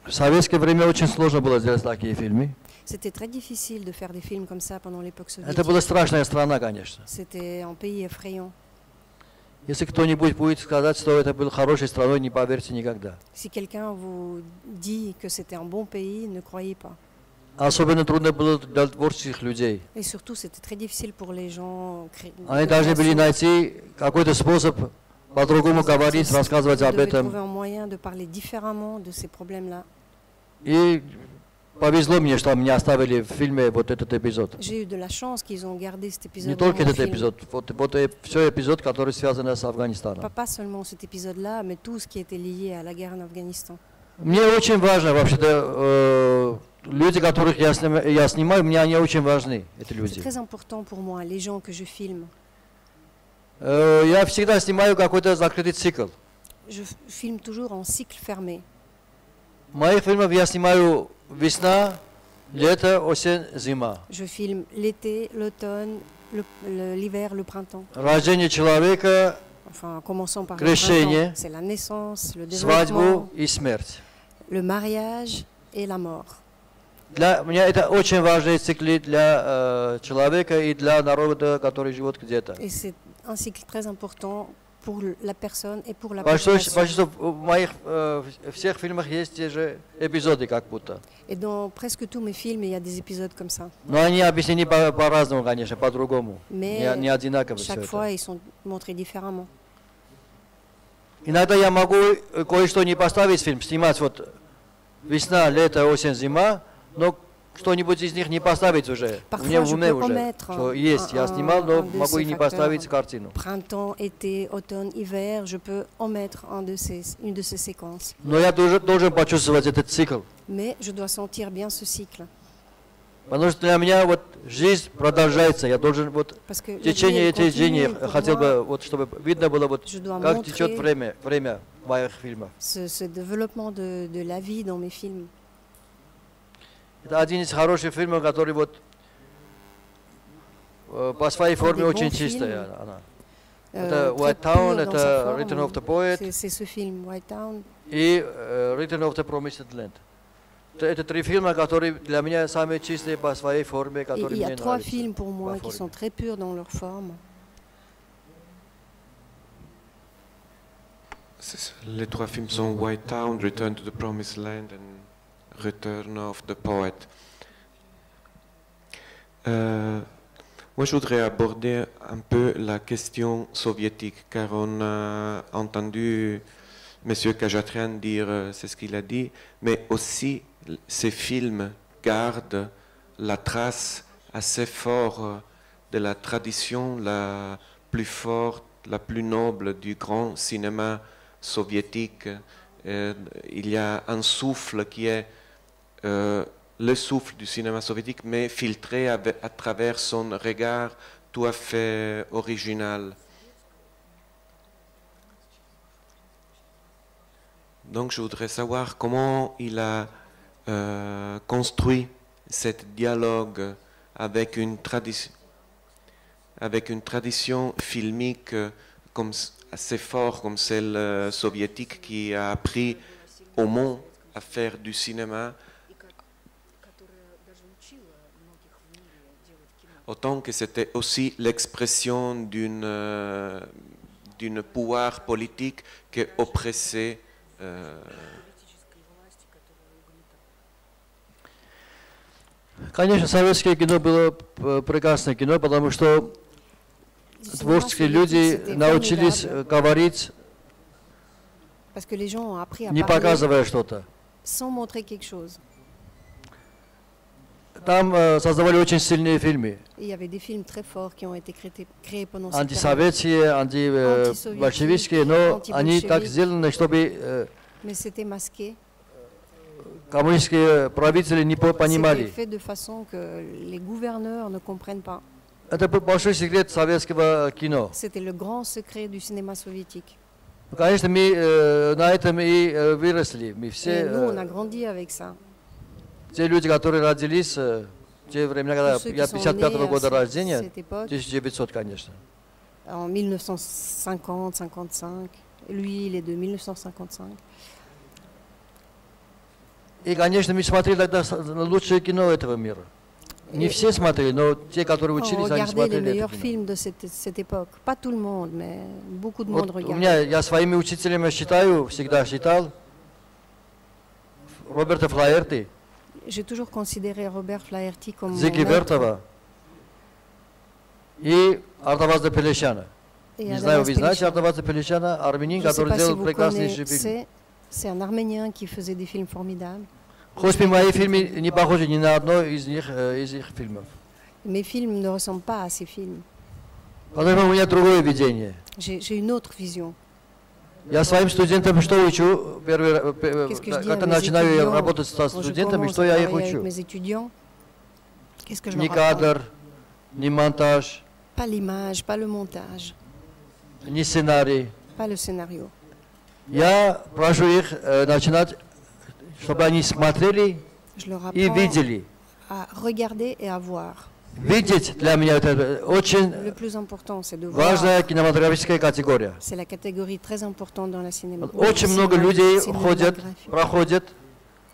В советское время очень сложно было сделать такие фильмы. C'était très difficile de faire des films comme ça pendant l'époque Это soviétique. была страшная страна, конечно. C'était un pays effrayant. Если кто-нибудь будет сказать, что это был хорошей страной, не поверьте никогда. Si quelqu'un vous dit que c'était un bon pays, ne croyez pas. Особенно трудно было для творческих людей. Et surtout, c'était très difficile pour les gens. Они должны были найти какой-то способ по-другому говорить, рассказывать об Ils devaient trouver этом. un moyen de parler différemment de ces problèmes-là. И повезло мне, что меня оставили в фильме вот этот эпизод. J'ai eu de la chance qu'ils ont gardé cet épisode. Не dans только mon этот film. эпизод, вот все эпизод, который связан с Афганистаном. Pas seulement cet épisode-là, mais tout ce qui était lié à la guerre en Afghanistan. Мне очень важно, вообще-то, люди, которых я снимаю, мне они очень важны, эти C'est люди. très important pour moi, les gens que je filme. Я всегда снимаю какой-то закрытый цикл. Je filme toujours en cycle fermé. В моих фильмах я снимаю весна, лето, осень, зима. Je filme l'été, l'automne, l'hiver, le printemps. Рождение человека, Enfin, en commençant par le Крещение, printemps, c'est la naissance, le свадьбу développement, и смерть. le mariage et la mort. Для меня это очень важные циклы для человека и для народа, который живет где-то. Et c'est un cycle très important pour la personne et pour la Почти population. в моих всех фильмах есть те же эпизоды, как будто. Et dans presque tous mes films, il y a des épisodes comme ça. Но они объяснены по-разному, конечно, по-другому. Mais Не одинаково все chaque это. fois, ils sont montrés différemment. Иногда я могу кое-что не поставить в фильм, снимать вот весна, лето, осень, зима, но что-нибудь из них не поставить уже. Parfois, Мне в je уме peux уже, remettre что есть. Я снимал, но могу и не поставить картину. Printemps, été, automne, hiver, je peux en mettre une de ces séquences. Но я должен почувствовать этот цикл. Mais je dois sentir bien ce cycle. Потому что для меня вот жизнь продолжается. Я должен вот Parce que в течение la vie, этой elle жизни continue. Pour хотел moi, бы, вот, чтобы видно было, вот, je dois как течет montrer время в моих фильмах. ce développement de la vie dans mes films. Это один из хороших фильмов, который вот по своей форме des очень bons чистая. films. Она. Très Это pur White Town, dans sa это forme. Return of the Poet C'est ce film, White Town. и Return of the Promised Land. Это три фильма, которые для меня самые чистые по своей форме, Et которые il y a мне trois нравятся. films pour moi По qui форме. sont très purs dans leur forme. Les trois films sont White Town, Return to the Promised Land and Return of the Poet. Moi, je voudrais aborder un peu la question soviétique, car on a entendu M. Khajatrian dire, c'est ce qu'il a dit, mais aussi ces films gardent la trace assez forte de la tradition la plus forte, la plus noble du grand cinéma soviétique. Il y a un souffle qui est le souffle du cinéma soviétique, mais filtré à travers son regard tout à fait original. Donc je voudrais savoir comment il a construit ce dialogue avec une tradition filmique comme, assez forte comme celle soviétique qui a appris au monde à faire du cinéma, autant que c'était aussi l'expression d'une pouvoir politique qui oppressait. Конечно, советское кино было прекрасное кино, потому что творческие люди научились говорить, Parce que les gens ont appris à не parler показывая что-то. sans montrer quelque chose. Там создавали очень сильные фильмы. Et il y avait des films très forts qui ont été créés pendant cette période. Антисоветские, антибольшевистские, но они так сделаны, чтобы Mais c'était masqué. коммунистские правители не C'était понимали. fait de façon que les gouverneurs ne comprennent pas. Это был большой секрет советского кино. C'était le grand secret du cinéma soviétique. Конечно, мы на этом и выросли. Мы Et все, nous, on a grandi avec ça. те люди, которые родились в те времена, когда Tous ceux qui я sont 55-го nés года à рождения, cette époque, 1900, конечно. en 1950, 55. Lui, il est de 1955. И, конечно, мы смотрели тогда лучшее кино этого мира. Не все смотрели, но те, которые On учились, они regardait les смотрели meilleurs это кино. films de cette époque. Pas tout le monde, mais beaucoup de monde Вот у regardait. меня, я своими учителями считаю, всегда считал, Роберта Флаерти, J'ai toujours considéré Robert Flaherty comme mon Зики maître. Вертова и Артавазда Пелещана. Et Не Adamas знаю, вы знаете Pelican. Артавазда Пелещана, армянин, Je ne sais который pas si делал vous прекраснейший фильм. connaissez, c'est un Arménien qui faisait des films formidables. Хоть и мои фильмы не похожи ни на одно из их фильмов. Mes films ne ressemblent pas à ses films. Потому что у меня другое видение. J'ai une autre vision. Я своим студентам что учу, Qu'est-ce que je dis à как mes начинаю étudiants работать со quand je студентами, commence что à я их travailler avec учу. mes étudiants? Qu'est-ce que je Ни leur apprends? кадр, ни монтаж, Pas l'image, pas le montage, ни сценарий. pas le scénario. Я прошу их начинать, чтобы они смотрели Je leur и apprends видели. à regarder et à voir. Видеть для меня это очень Le plus important, c'est de voir. важная кинематографическая категория. C'est la catégorie très importante dans la cinéma. Очень много людей ходят, проходят,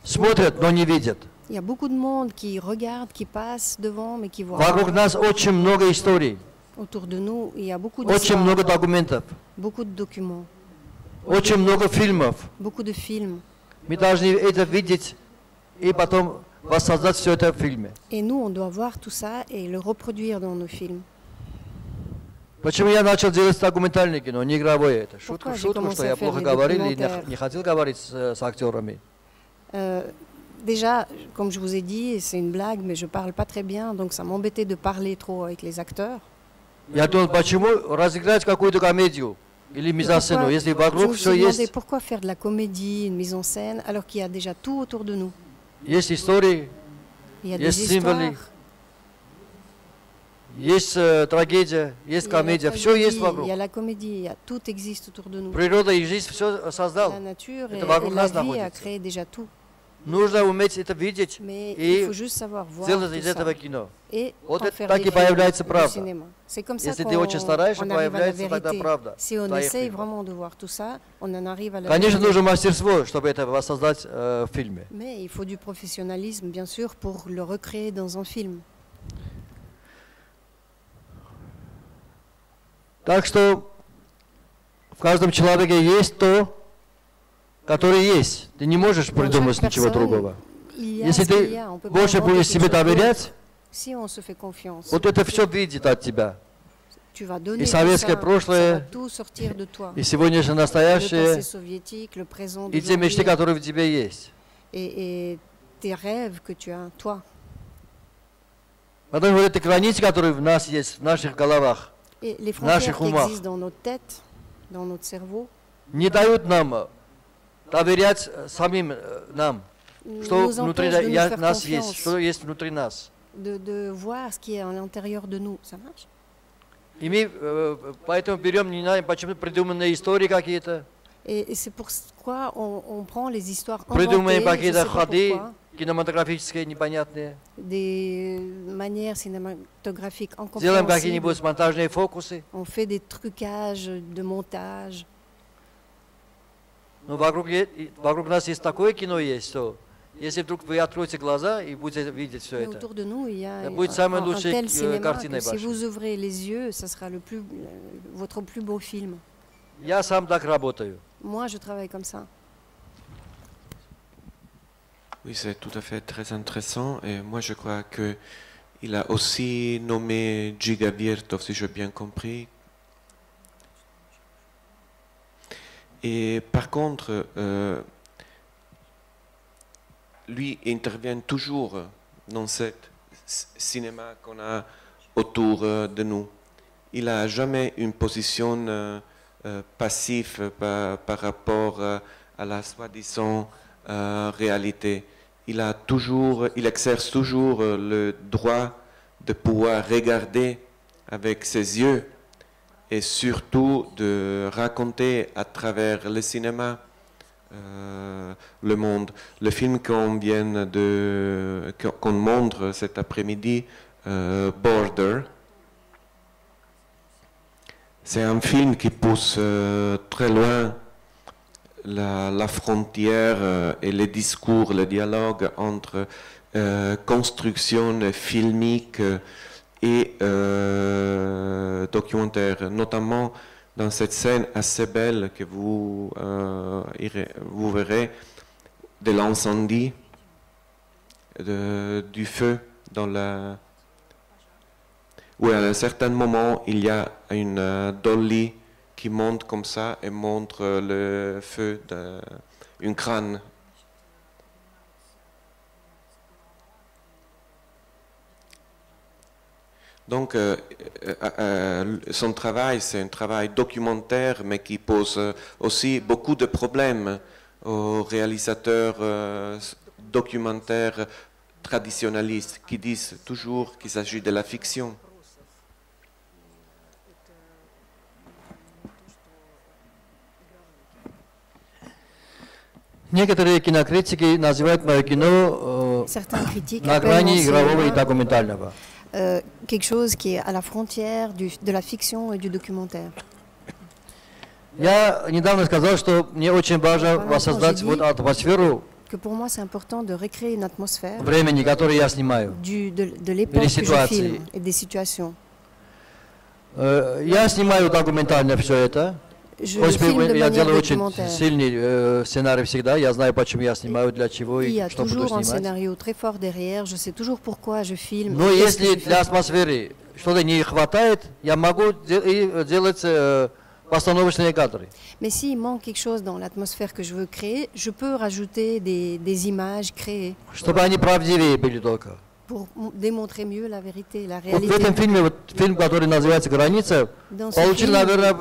смотрят, но не видят. Il y a beaucoup de monde qui regarde, qui passe devant, mais qui voit Вокруг pas. нас очень много историй, Autour de nous, il y a beaucoup очень много d'histoires, документов, beaucoup de documents, очень много фильмов. beaucoup de films. Мы должны это видеть и потом воссоздать все это в фильме. Et nous, on doit voir tout ça et le reproduire dans nos films. Почему я начал делать документальное кино, не игровое это? Pourquoi Шутку, j'ai шутку, commencé что à я faire плохо des говорил и documentaires? не хотел говорить с актерами. Déjà, comme je vous ai dit, c'est une blague, mais je parle pas très bien, donc ça m'embêtait de parler trop avec les acteurs. Я думал, почему разыграть какую-то комедию или мизансцену, Pourquoi- если je вокруг me все suis demandé есть, pourquoi faire de la comédie, une mise en scène, alors qu'il y a déjà tout autour de nous. есть истории, Il y a Есть des символы, histoires, есть трагедия, есть il y a la комедия, все tragédie, есть il вокруг. y a la comédie, il y a, tout existe autour de nous. Природа и жизнь все создал. La nature et, Это вокруг et la нас vie a находится. créé déjà tout. Нужно уметь это видеть Mais и il faut juste savoir voir сделать tout из ça этого кино. et Вот en это faire так des и films, появляется du правда. cinéma. C'est comme ça Если qu'on ты очень стараешься, on arrive à la появляется тогда vérité. правда. Si on твоих essaye фильмов. vraiment de voir tout ça, on en arrive à la Конечно, vérité. нужно мастерство, чтобы это воссоздать в фильме. Mais il faut du professionnalisme, bien sûr, pour le recréer dans un film. Так что в каждом человеке есть то, которое есть. Ты не можешь Dans придумать chaque ничего personne, другого. il y a Если ce qu'il ты y a, on peut pas больше inventer будешь quelque себе chose d'autre. доверять, Si on se fait confiance, вот это все видит от тебя. tu vas donner И tout советское ça, прошлое, ça va tout sortir de toi. И сегодняшнее Le настоящее, passé soviétique, le présent и те мечты, d'aujourd'hui, которые в тебе есть. et tes rêves que tu as, toi. Потому что эти границы, которые в нас есть, в наших головах, Et les Наших frontières qui умах. existent dans notre tête, dans notre cerveau, не дают нам доверять самим нам, что nous внутри empêchent de nous faire нас есть, confiance, что есть внутри нас. de voir ce qui est à l'intérieur de nous. Ça marche? И мы поэтому берем, не знаем, почему придуманные истории какие-то, Et c'est pourquoi on prend les histoires придумываем inventées, je какие-то sais pas ходы pourquoi, кинематографические непонятные, des manières cinématographiques делаем incompréhensibles. какие-нибудь монтажные фокусы, On fait des trucages de montage. но вокруг нас есть такое кино есть, что если вдруг вы откроете глаза и будете видеть все Mais это, autour de nous, il y a Это будет самая un лучшая tel cinéma картина que si ваша. vous ouvrez les yeux, ça sera votre plus beau film. я сам так работаю. Moi, je travaille comme ça. Oui, c'est tout à fait très intéressant. Et moi, je crois qu'il a aussi nommé Dziga Wiertow, si j'ai bien compris. Et par contre, lui intervient toujours dans ce cinéma qu'on a autour de nous. Il n'a jamais une position passive par rapport à la soi-disant réalité. Il exerce toujours le droit de pouvoir regarder avec ses yeux et surtout de raconter à travers le cinéma le monde. Le film qu'on montre cet après-midi, Border, c'est un film qui pousse très loin la frontière et les discours, le dialogue entre construction filmique et documentaire, notamment dans cette scène assez belle que vous verrez de l'incendie, du feu dans la... où à un certain moment il y a une dolly qui monte comme ça et montre le feu d'un crâne. Donc, son travail, c'est un travail documentaire, mais qui pose aussi beaucoup de problèmes aux réalisateurs documentaires traditionnalistes qui disent toujours qu'il s'agit de la fiction. Некоторые кинокритики называют мое кино на грани игрового и документального. Quelque chose qui est à la frontière de la fiction et du documentaire. Я недавно сказал, что мне очень важно воссоздать вот атмосферу que pour moi c'est important de recréer une atmosphère времени, которое я снимаю, de l'époque que je filme et des situations. Я снимаю документально все это. Я делаю очень сильный сценарий всегда, я знаю, почему я снимаю, для чего и что буду снимать. Il y a toujours un scénario très fort derrière, je sais toujours pourquoi je filme. Но если для атмосферы что-то не хватает, я могу делать постановочные кадры. Mais s'il manque quelque chose dans l'atmosphère que je veux créer, je peux rajouter des images créées. Чтобы они правдивее были только. Pour démontrer mieux la vérité, la Вот в réalité. этом фильме, вот фильм, который называется «Граница», получил, наверное,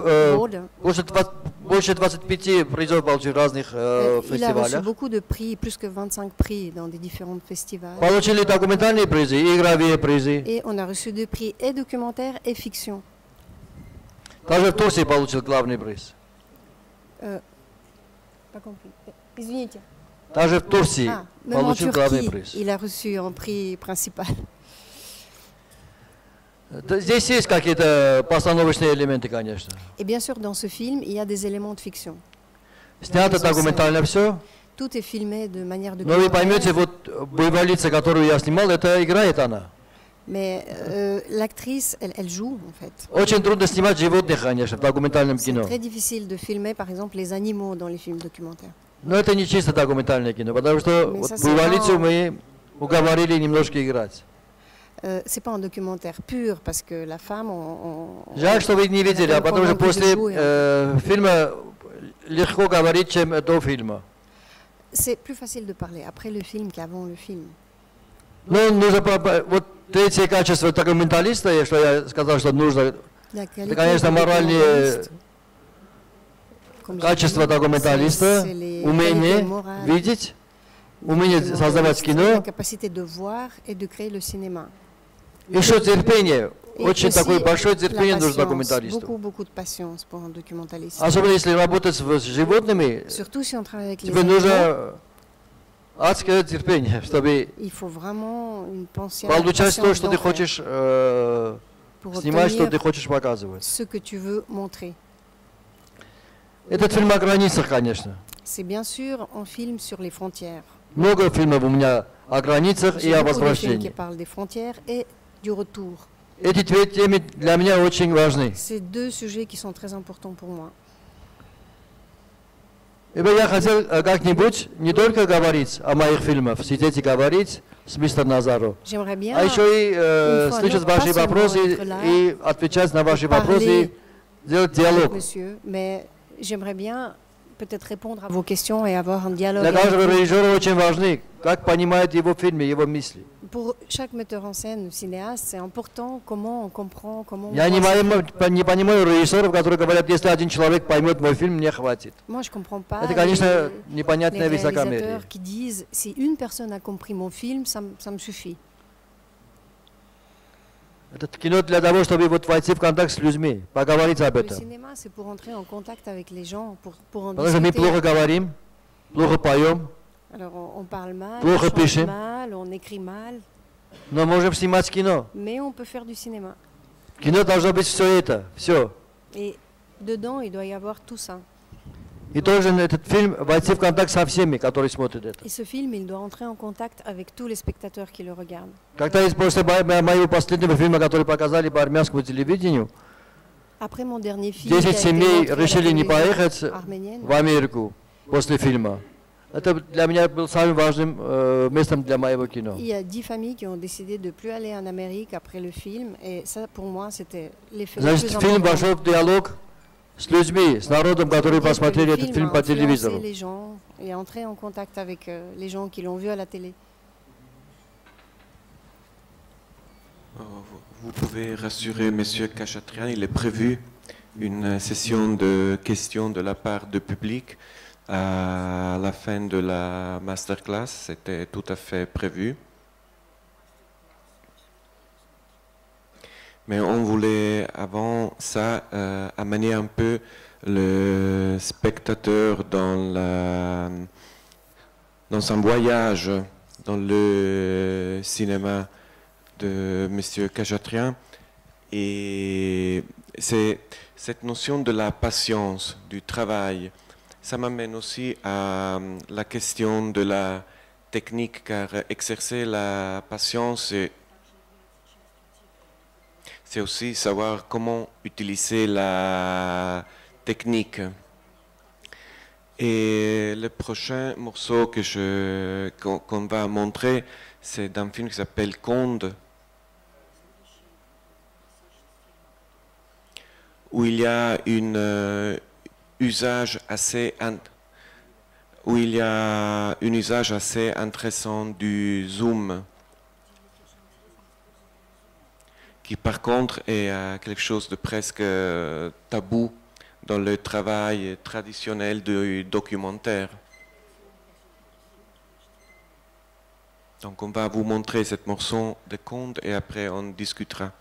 больше 25 призов получил в разных Il a reçu фестивалях. beaucoup de prix, plus que 25 prix dans des différents festivals. Получили документальные призы и игровые призы. Et on a reçu 2 prix et documentaire et fiction. Даже в Турции получил главный приз. Pas compris. Извините. Даже в Турции Même en получил главный Turquie, приз. il a reçu un prix principal. Здесь есть какие-то постановочные элементы, конечно. Et bien sûr, dans ce film, il y a des éléments de fiction. Снято документально все. Tout est filmé de manière Но вы поймете, documentaire. вот боевая лица, которую я снимал, это играет она. Mais l'actrice, elle joue en fait. Очень трудно снимать животных, конечно, в документальном C'est кино. très difficile de filmer, par exemple, les animaux dans les films documentaires. Но это не чисто документальное кино, потому что вот боевую лицу мы уговорили немножко играть. C'est pas un documentaire pur parce que la femme. Жаль, что вы не видели, а потому что после фильма легко говорить, чем до фильма. C'est plus facile de parler après le film qu'avant le film. Ну, нужно, вот третье качество документалиста, что я сказал, что нужно, это, конечно, моральные качества документалиста, умение видеть, умение создавать кино, La capacité de voir et de créer le cinéma. еще терпение, Et очень aussi такое большое la терпение нужно patience, документалисту. beaucoup de patience pour un documentaliste. Особенно если работать с животными, Surtout si on travaille avec les тебе animaux, нужно адское терпение, чтобы il faut vraiment une patience d'enfer получать то, что ты хочешь pour снимать, что ты obtenir хочешь показывать. ce que tu veux montrer. Этот фильм о границах, конечно. C'est bien sûr un film sur les frontières. Много фильмов у меня о границах и J'ai о beaucoup de films qui возвращении. parlent des frontières et du retour. Эти две темы для меня очень важны. C'est 2 sujets qui sont très importants pour moi. И бы я хотел как-нибудь не только говорить о моих фильмах, сидеть и говорить с мистером Назаро, J'aimerais bien а еще и слышать ваши вопросы и отвечать на ваши вопросы, делать диалог. monsieur, mais j'aimerais bien peut-être répondre à vos questions et avoir un dialogue. Для avec каждого vous. режиссера очень важны, как понимает его фильмы, его мысли. Pour chaque metteur en scène ou cinéaste, c'est important comment on comprend, comment on Я не voit ce не понимаю режиссеров, которые говорят, если один человек поймет мой фильм, мне хватит. Moi, je comprends pas Это, конечно, les непонятное высокомерие. réalisateurs qui disent si une personne a compris mon film, ça me suffit. Это кино для того, чтобы вот войти в контакт с людьми, поговорить об Le этом. cinéma, c'est pour entrer en contact avec les gens, pour en Потому что мы discuter. плохо говорим, плохо поем, Alors, on parle mal, Плохо on chante пишем. mal, on écrit mal, но можем снимать кино. mais on peut faire du cinéma. Кино должно быть все это, все. Et dedans, il doit y avoir tout ça. И должен этот фильм войти в контакт со всеми, которые смотрят это. Et ce film, il doit entrer en contact avec tous les spectateurs qui le regardent. Когда после моего последнего фильма, который показали по армянскому телевидению, Après mon dernier film, qui a 10 été семей montré à la решили не télévision поехать arménienne, в Америку после фильма. Это для меня был самым важным местом для моего кино. il y a 10 familles qui ont décidé de ne plus aller en Amérique après le film, et ça, pour moi, c'était l'effet le Значит, plus фильм important. вошел в диалог с людьми, с народом, которые C'est-à-dire que посмотрели le этот film фильм a по influencé телевизору. les gens et entré en contact avec les gens qui l'ont vu à la télé. Vous pouvez rassurer Monsieur Kachatrian, il est prévu une session de questions de la part du public à la fin de la masterclass, c'était tout à fait prévu. Mais on voulait avant ça amener un peu le spectateur dans un voyage dans le cinéma de Monsieur Kachatrian, et c'est cette notion de la patience, du travail. Ça m'amène aussi à la question de la technique, car exercer la patience, c'est aussi savoir comment utiliser la technique. Et le prochain morceau qu'on va montrer, c'est d'un film qui s'appelle Conde, où il y a un usage assez intéressant du zoom, qui par contre est quelque chose de presque tabou dans le travail traditionnel du documentaire. Donc on va vous montrer ce morceau de Conde et après on discutera.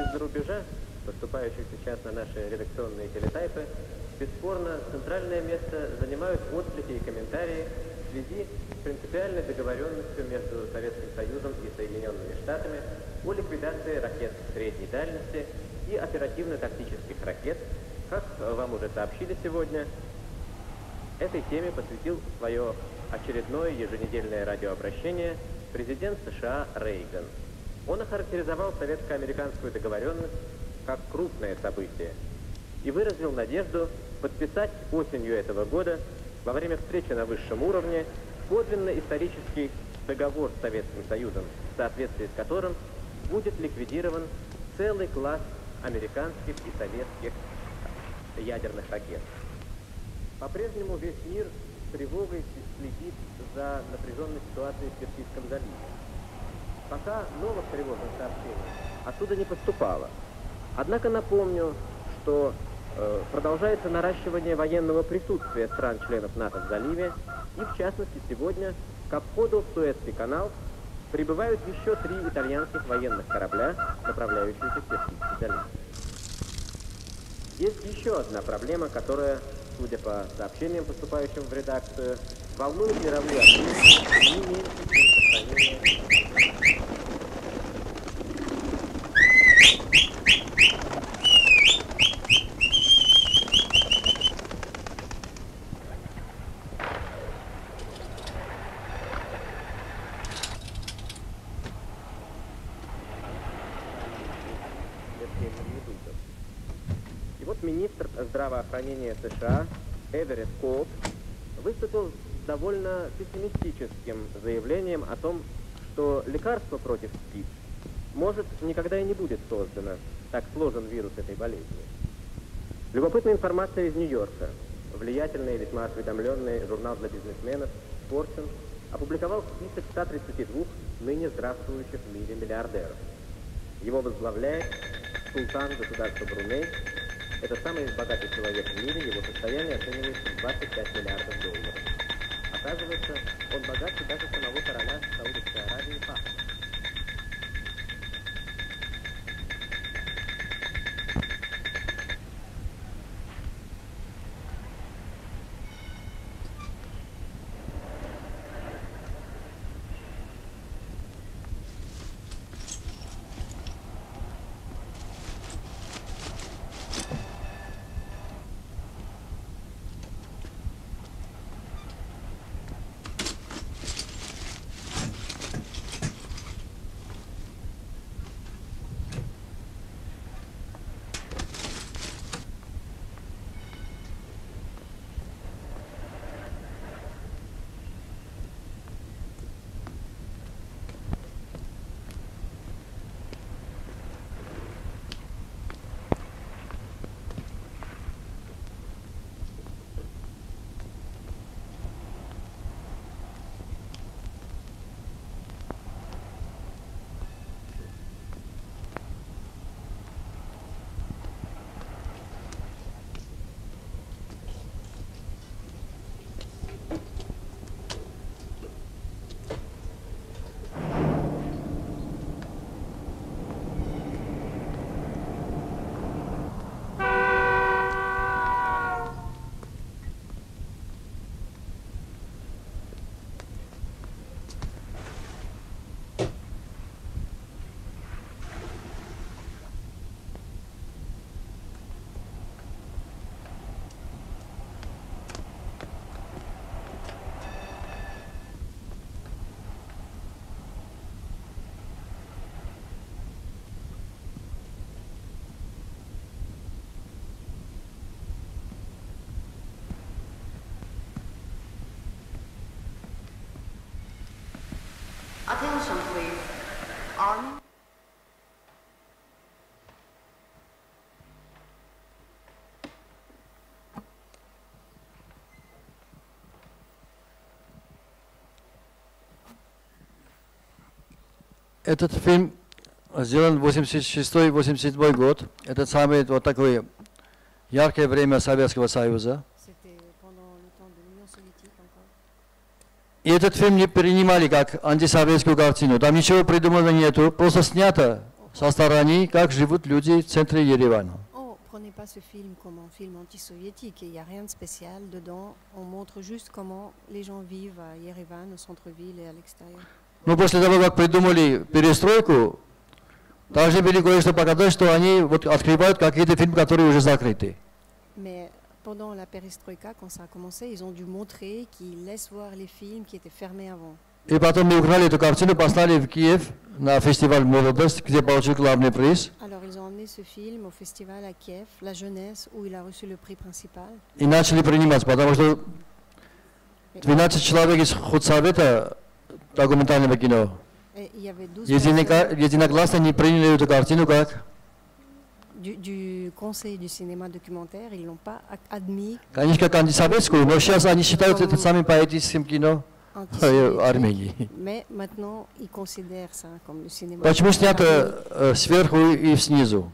Из-за рубежа, поступающих сейчас на наши редакционные телетайпы, бесспорно центральное место занимают отклики и комментарии в связи с принципиальной договоренностью между Советским Союзом и Соединенными Штатами о ликвидации ракет средней дальности и оперативно-тактических ракет. Как вам уже сообщили сегодня, этой теме посвятил свое очередное еженедельное радиообращение президент США Рейган. Он охарактеризовал советско-американскую договоренность как крупное событие и выразил надежду подписать осенью этого года во время встречи на высшем уровне подлинно исторический договор с Советским Союзом, в соответствии с которым будет ликвидирован целый класс американских и советских ядерных ракет. По-прежнему весь мир с тревогой следит за напряженной ситуацией в Персидском заливе. Пока новых тревожных сообщений оттуда не поступало. Однако напомню, что продолжается наращивание военного присутствия стран-членов НАТО в заливе, и в частности сегодня к обходу в Суэцкий канал прибывают еще 3 итальянских военных корабля, направляющиеся в Персидский залив. Есть еще одна проблема, которая, судя по сообщениям, поступающим в редакцию, волнует мировую общественность не меньше, чем сохранение. Министр здравоохранения США Эверетт Коуп выступил с довольно пессимистическим заявлением о том, что лекарство против СПИД может никогда и не будет создано, так сложен вирус этой болезни. Любопытная информация из Нью-Йорка. Влиятельный и весьма осведомленный журнал для бизнесменов Fortune опубликовал список 132 ныне здравствующих в мире миллиардеров. Его возглавляет султан государства Бруней. Это самый богатый человек в мире, его состояние оценивается в 25 миллиардов долларов. Оказывается, он богаче даже самого короля Саудовской Аравии Фахда. Attention, please. Army. Этот фильм сделан в 86-87 год. Это самое вот такое яркое время Советского Союза. И этот фильм не принимали как антисоветскую картину. Там ничего придуманного нету, просто снято со стороны, как живут люди в центре Еревана. Prenez pas ce film comme un film anti-soviétique, il n'y a rien de spécial dedans. On montre juste comment les gens vivent à Yerevan, au centre-ville et à l'extérieur. Но после того, как придумали перестройку, должны были кое-что показать, что они вот открывают какие-то фильмы, которые уже закрыты. Mais pendant la perestroïka, quand ça a commencé, ils ont dû montrer qu'ils laissent voir les films qui étaient fermés avant. И потом мы украли эту картину, послали в Киев на фестиваль «Молодость», где получил главный приз. Alors ils ont emmené ce film au festival à Kiev, La Jeunesse, où il a reçu le prix principal. И начали принимать, потому что 12 человек из худсовета документального кино Et il y avait 12 personnes единогласно не приняли эту картину как... du conseil du cinéma documentaire, ils ne l'ont pas admis Конечно, как антисоветскую, но сейчас они считают это самым поэтическим кино Армении. mais maintenant ils considèrent ça comme le cinéma. Почему снято сверху и снизу?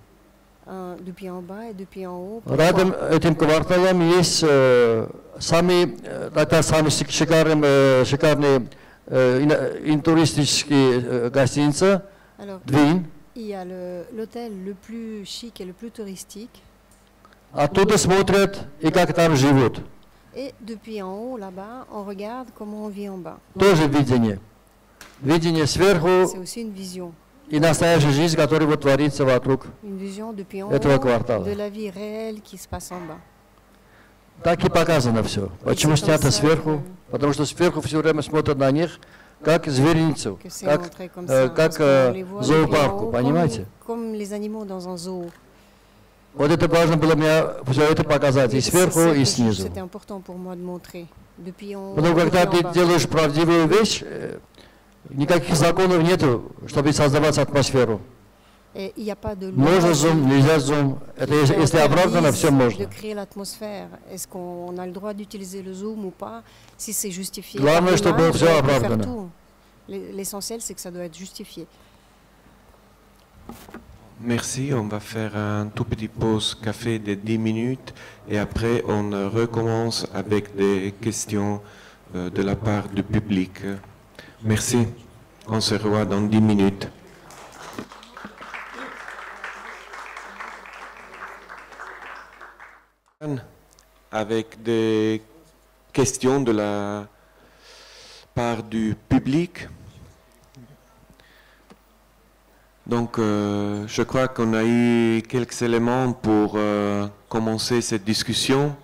Depuis en bas et depuis en haut. Рядом этим кварталом есть самые шикарные туристические гостиницы, Двин. Il y a l'hôtel le plus chic et le plus touristique. Оттуда смотрят и как там живут. Et depuis en haut, là-bas, on regarde comment on vit en bas. Тоже видение. Видение сверху C'est aussi une vision. и настоящая жизнь, которая вот творится вокруг Une vision depuis en этого haut квартала. de la vie réelle qui se passe en bas. Так и показано все. Почему снято сверху? Потому что сверху все время смотрят на них, как зверинцу, как зоопарку, понимаете? Comme les animaux dans un zoo. Вот это важно было мне все это показать и сверху, и снизу. C'était important pour moi de montrer. Depuis en haut, Потому когда depuis en ты bas. делаешь правдивую вещь, никаких законов нету, чтобы создавать атмосферу. Et il n'y a pas de loi Можно зум, нельзя зум. Это если оправдано, все de можно. créer l'atmosphère. Est-ce qu'on a le droit d'utiliser le zoom ou pas? Si c'est justifié. Главное, par чтобы l'image, всё on peut faire оправдано. tout. L'essentiel, c'est que ça doit être justifié. Merci, on va faire un tout petit pause café de 10 minutes et après on recommence avec des questions de la part du public. Merci, on se revoit dans 10 minutes. Avec des questions de la part du public. Donc, je crois qu'on a eu quelques éléments pour commencer cette discussion.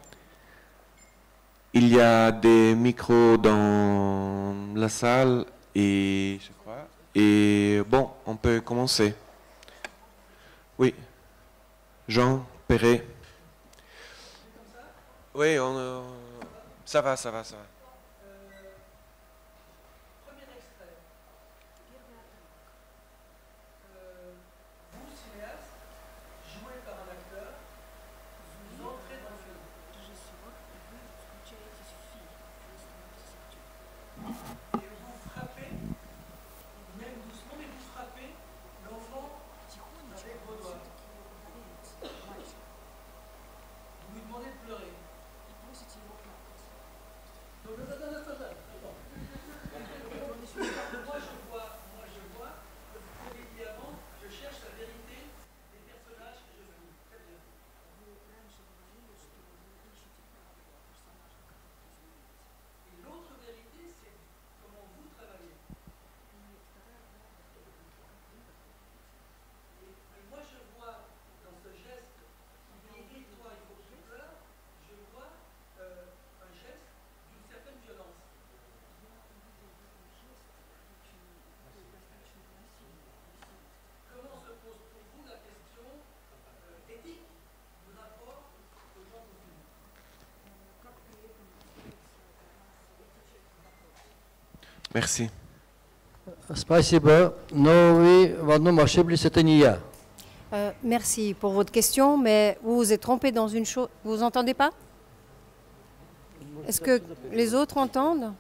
Il y a des micros dans la salle et je crois. Et bon, on peut commencer. Oui, Jean Perret. Oui, ça va, ça va, ça va. Merci. Спасибо, но вы в одном ошиблись, это не я. Merci pour votre question, mais vous vous êtes trompé dans une chose. Vous entendez pas? Est-ce que les autres entendent?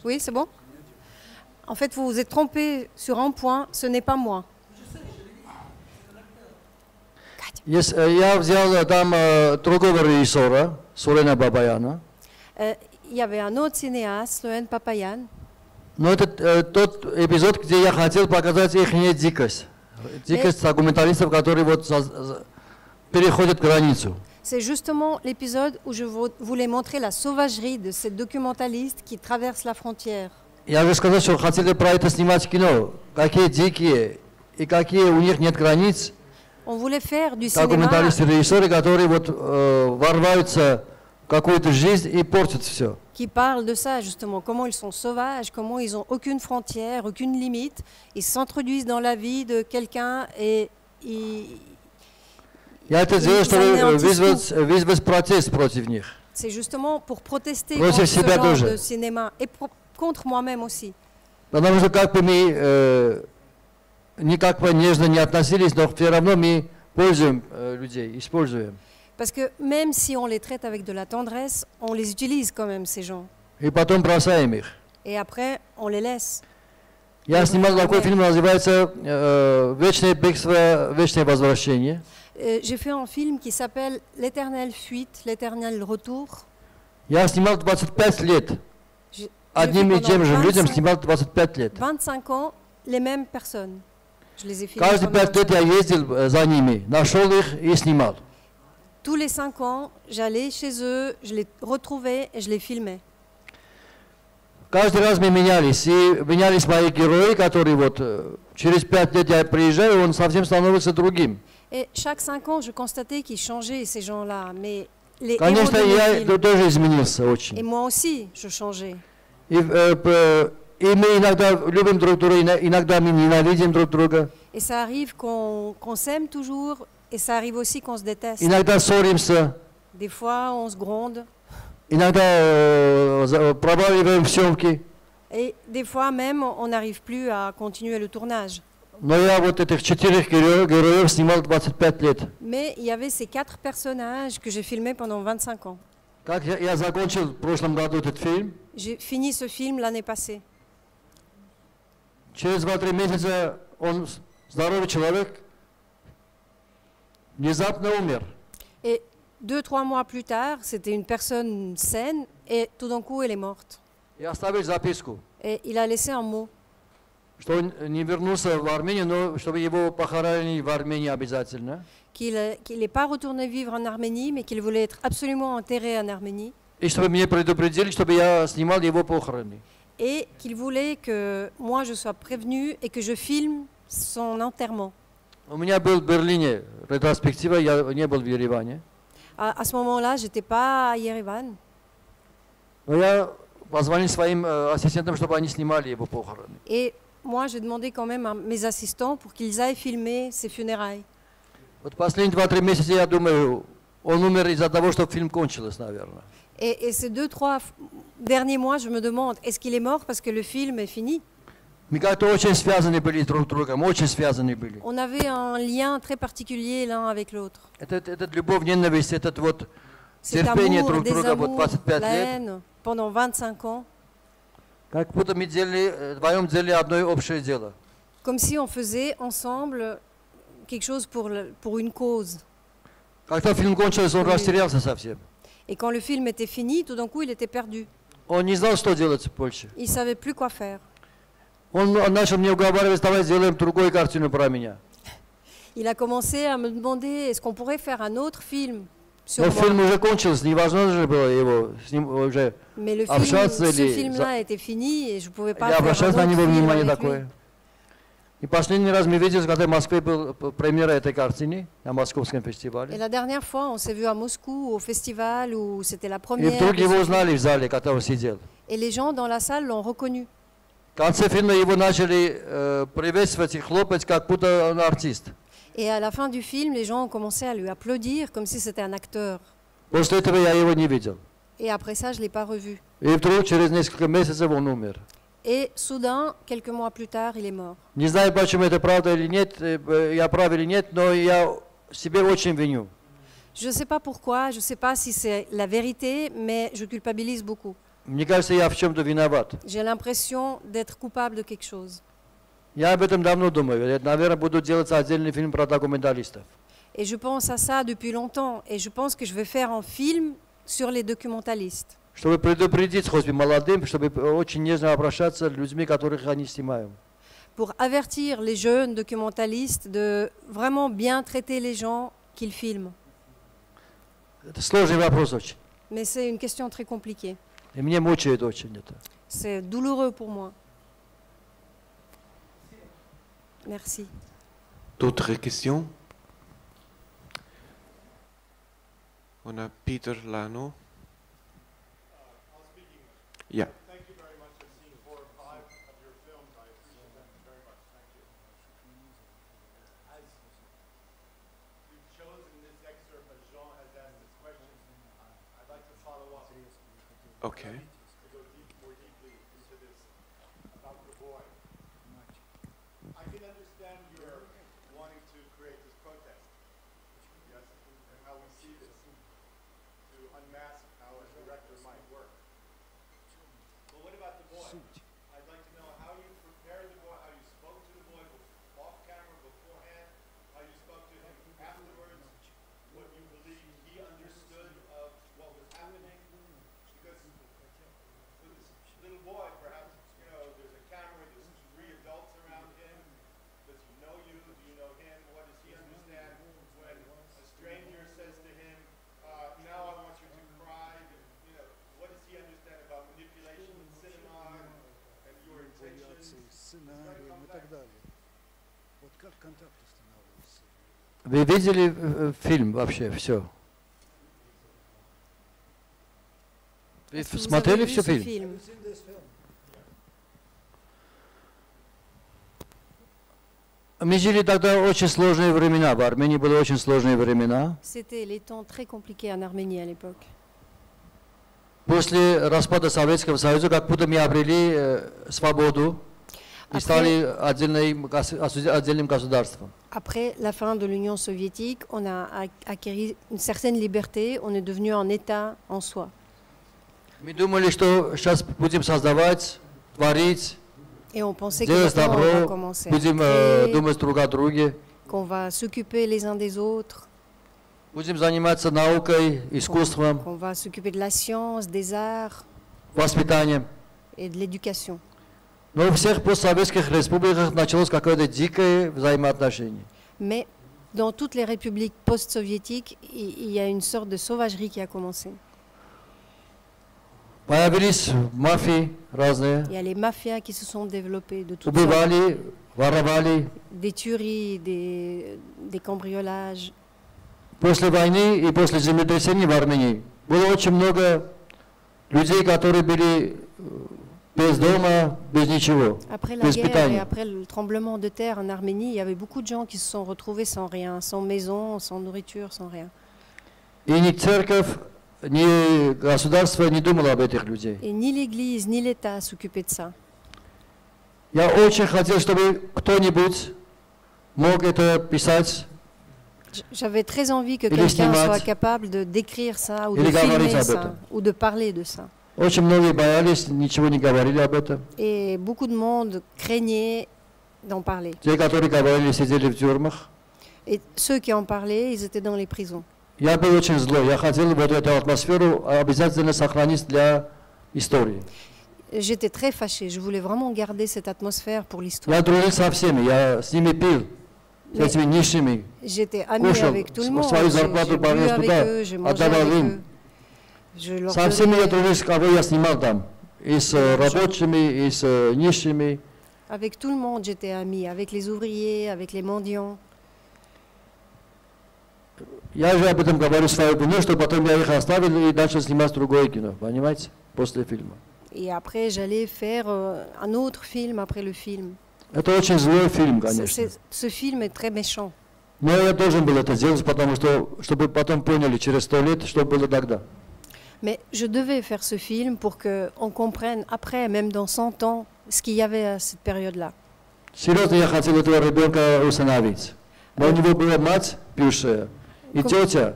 Oui, c'est bon? En fait, vous vous êtes trompé sur un point, ce n'est pas moi. Я взял там другого режиссера, Сурена Бабаяна. Il y avait un autre cinéaste, Loen Papayan. Но это тот эпизод, где я хотел показать их дикость. Дикость документалистов, которые вот переходят границу. C'est justement l'épisode où je voulais montrer la sauvagerie de ces documentalistes qui traversent la frontière. Я же сказал, что хотели про это снимать кино. Какие дикие и какие у них нет границ. On voulait faire du cinéma. Документалисты, режиссеры, которые вот ворваются какую-то жизнь и портят все. qui parle de ça justement, comment ils sont sauvages, comment ils n'ont aucune frontière, aucune limite, ils s'introduisent dans la vie de quelqu'un et Я это делаю, чтобы вызвать протест против них. c'est justement pour protester Против contre ce себя genre тоже. de cinéma et contre moi-même aussi. Потому что как бы мы никак бы нежно не относились, но все равно мы пользуем людей, используем. Parce que même si on les traite avec de la tendresse, on les utilise quand même, ces gens. И потом бросаем их. Et après, on les laisse. Я снимал такой фильм, называется «Вечное бегство, вечное возвращение». J'ai fait un film qui s'appelle L'éternelle fuite, l'éternel retour. Я снимал 25 лет. J'ai Одним fait и тем же pendant людям 25 снимал 25 лет. 25 ans, les mêmes personnes. Je les ai filmés Каждые pendant 5 лет я ездил за ними, нашел их и снимал. Tous les 5 ans, j'allais chez eux, je les retrouvais et je les filmais. Каждый раз мы менялись, и менялись мои герои, которые вот через 5 лет я приезжаю, он совсем становится другим. Et chaque 5 ans, je constatais qu'ils changeaient, ces gens-là. Mais les héros Конечно, de mes я films, тоже изменился et очень. moi aussi, je changeais. И мы иногда любим друг друга, иногда мы ненавидим друг друга, Et ça arrive qu'on s'aime toujours, et ça arrive aussi qu'on se déteste. иногда ссоримся, Des fois, on se gronde, иногда проваливаем съемки. et des fois même, on n'arrive plus à continuer le tournage. Но я вот этих 4 героев снимал 25 лет. Mais il y avait ces 4 personnages que j'ai filmés pendant 25 ans. Как я закончил в прошлом году этот фильм, J'ai fini ce film l'année passée. через 2-3 месяца он, здоровый человек, внезапно умер. Et 2-3 mois plus tard, c'était une personne saine, et tout d'un coup, elle est morte. Я оставил записку, Et il a laissé un mot, что он не вернулся в Армению, но чтобы его похоронили в Армении обязательно. qu'il n'est pas retourné vivre en Arménie, mais qu'il voulait être absolument enterré en Arménie, И чтобы меня предупредили, чтобы я снимал его похороны. et qu'il voulait que moi je sois prévenue et que je filme son enterrement. У меня был в Берлине ретроспектива, я не был в Ереване. À ce moment-là, je n'étais pas à Yerevan, Но я позвонил своим ассистентам, чтобы они снимали его похороны. et moi j'ai demandé quand même à mes assistants pour qu'ils aillent filmer ses funérailles. Вот последние 2-3 месяца, я думаю, он умер из-за того, что фильм кончился, наверное. Et ces 2-3 derniers mois, je me demande, est-ce qu'il est mort parce que le film est fini? Мы как-то очень связаны были друг с другом, очень связаны были. On avait un lien très particulier l'un avec l'autre. Этот любовь, ненависть, этот вот Cet терпение amour, друг друга, вот désamour, 25 la лет, haine, pendant 25 ans, как будто мы делали, вдвоем делали одно общее дело. comme si on faisait ensemble quelque chose pour une cause. Когда фильм кончился, он растерялся совсем. Et quand le film était fini, tout d'un coup, il était perdu. Он не знал, что делать больше. Il ne savait plus quoi faire. Он начал мне уговаривать, давай сделаем другую картину про меня. Il a commencé à me demander, est-ce qu'on pourrait faire un autre film sur Но фильм moi? уже кончился, невозможно же было его с ним уже Mais le film, общаться ce или film-là était fini et je ne pouvais pas я faire un обращался на autre него film внимание avec lui. такое. И последний раз мы виделись, когда в Москве был премьера этой картины на Московском Et фестивале. la dernière fois, on s'est vu à Moscou, au festival, où c'était la И première. вдруг de его ce film. узнали в зале, когда он сидел. Et les gens dans la salle l'ont reconnu. В конце фильма его начали приветствовать и хлопать, как будто он артист. Et à la fin du film, les gens ont commencé à lui applaudir comme si c'était un acteur. После этого я его не видел. Et après ça, je ne l'ai pas revu. И вдруг через несколько месяцев он умер. Et soudain, quelques mois plus tard, il est mort. Не знаю, почему это правда или нет, я прав или нет, но я себе очень виню. Je ne sais pas pourquoi, je ne sais pas si c'est la vérité, mais je culpabilise beaucoup. Мне кажется, я в чем-то виноват. J'ai l'impression d'être coupable de quelque chose. Я об этом давно думаю. Я, наверное, буду делать отдельный фильм про документалистов. Et je pense à ça depuis longtemps. Et je pense que je vais faire un film sur les documentalistes. Чтобы предупредить хоть и молодым, чтобы очень нежно обращаться с людьми, которых они снимают. Pour avertir les jeunes documentalistes de vraiment bien traiter les gens qu'ils filment. Это сложный вопрос очень. Mais c'est une question très compliquée. И мне мучает очень это. C'est douloureux pour moi. Merci. D'autres questions? On a Peter Lano. Yeah. Thank you very much. I've seen 4 or 5 of your films. I appreciate them very much. Thank you. As you've chosen this excerpt, as Jean has asked this question, I'd like to follow up. Okay. To go more deeply into this about the boy. I can understand your wanting to create this protest. Yes, and how we see this to unmask how a director might work. But what about the boy? I'd like to know how you prepared the boy, how you spoke to the boy off camera beforehand, how you spoke to him afterwards, what you believe he understood of what was happening. Because with this little boy, perhaps, you know, there's a camera, there's 3 adults around him. Does he know you? Do you know him? What does he understand when a stranger says to him, now I want you to cry? You know, what does he understand about manipulation in cinema and your intentions? Сценарием и так далее. Вот как контакт устанавливался? Вы видели фильм вообще, все? Вы Est-ce que vous смотрели avez vu все ce фильм? film? Мы жили тогда очень сложные времена, в Армении были очень сложные времена. C'était les temps très compliqués en Arménie à l'époque. После распада Советского Союза как будто мы обрели свободу и стали отдельным государством. Après la fin de l'Union soviétique, on a acquis une certaine liberté, on est devenu un État en soi. Мы думали, что сейчас будем создавать, творить, Et on pensait que делать maintenant on va добро, commencer à будем créer, думать друг о друге, qu'on va s'occuper les uns des autres, будем заниматься наукой, искусством, qu'on va s'occuper de la science, des arts воспитанием. et de l'éducation. Но у всех постсоветских республиках началось какое-то дикое взаимоотношение. Mais dans toutes les républiques post-soviétiques, il y a une sorte de sauvagerie qui a commencé. Появились мафии разные, Il y a les mafias qui se sont développées de toutes sortes, убивали, воровали. des tueries, des cambriolages. После войны и после землетрясений в Армении было очень много людей, которые были без дома, без ничего, Après la без guerre et питания. après le tremblement de terre en Arménie, il y avait beaucoup de gens qui se sont retrouvés sans rien, sans maison, sans nourriture, sans rien. И ни церковь, ни государство не думало об этих людей. Et ni l'Église, ni l'État s'occupaient de ça. Я очень хотел, чтобы кто-нибудь мог это писать. J'avais très envie que Et les quelqu'un snimat. soit capable de décrire ça ou Et de les filmer говорить об ça этом. ou de parler de ça. Очень многие боялись, ничего не говорили об этом. Et beaucoup de monde craignait d'en parler. Те, которые говорили, сидели в тюрьмах. Et ceux qui en parlaient, ils étaient dans les prisons. Я был очень злой. Я хотел вот эту атмосферу обязательно сохранить для истории. J'étais très fâchée. Je voulais vraiment garder cette atmosphère pour l'histoire. Я дружил со всеми, я с ними пил, с Mais этими нищими. J'étais amie Кушал, avec tout le monde. свою J'ai зарплату bu принес avec туда, eux, j'ai mangé отдавал avec им. eux. Je leur Со всеми я donnais- дружил, с кого я снимал там. И с рабочими, и с нищими. Avec tout le monde, j'étais amie. Avec les ouvriers, avec les mendiants. Я же об этом говорю в своем кино, что потом я их оставил и начал снимать другое кино, понимаете, после фильма. Et après, j'allais faire un autre film après le film. Это очень злой фильм, конечно. Ce film est très méchant. Но я должен был это делать, потому что, чтобы потом поняли через 100 лет, что было тогда. Mais je devais faire ce film pour qu'on comprenne après, même dans 100 ans, ce qu'il y avait à cette période-là. Серьезно, я хотел этого ребенка усыновить. Но у него была мать пившая, и тетя,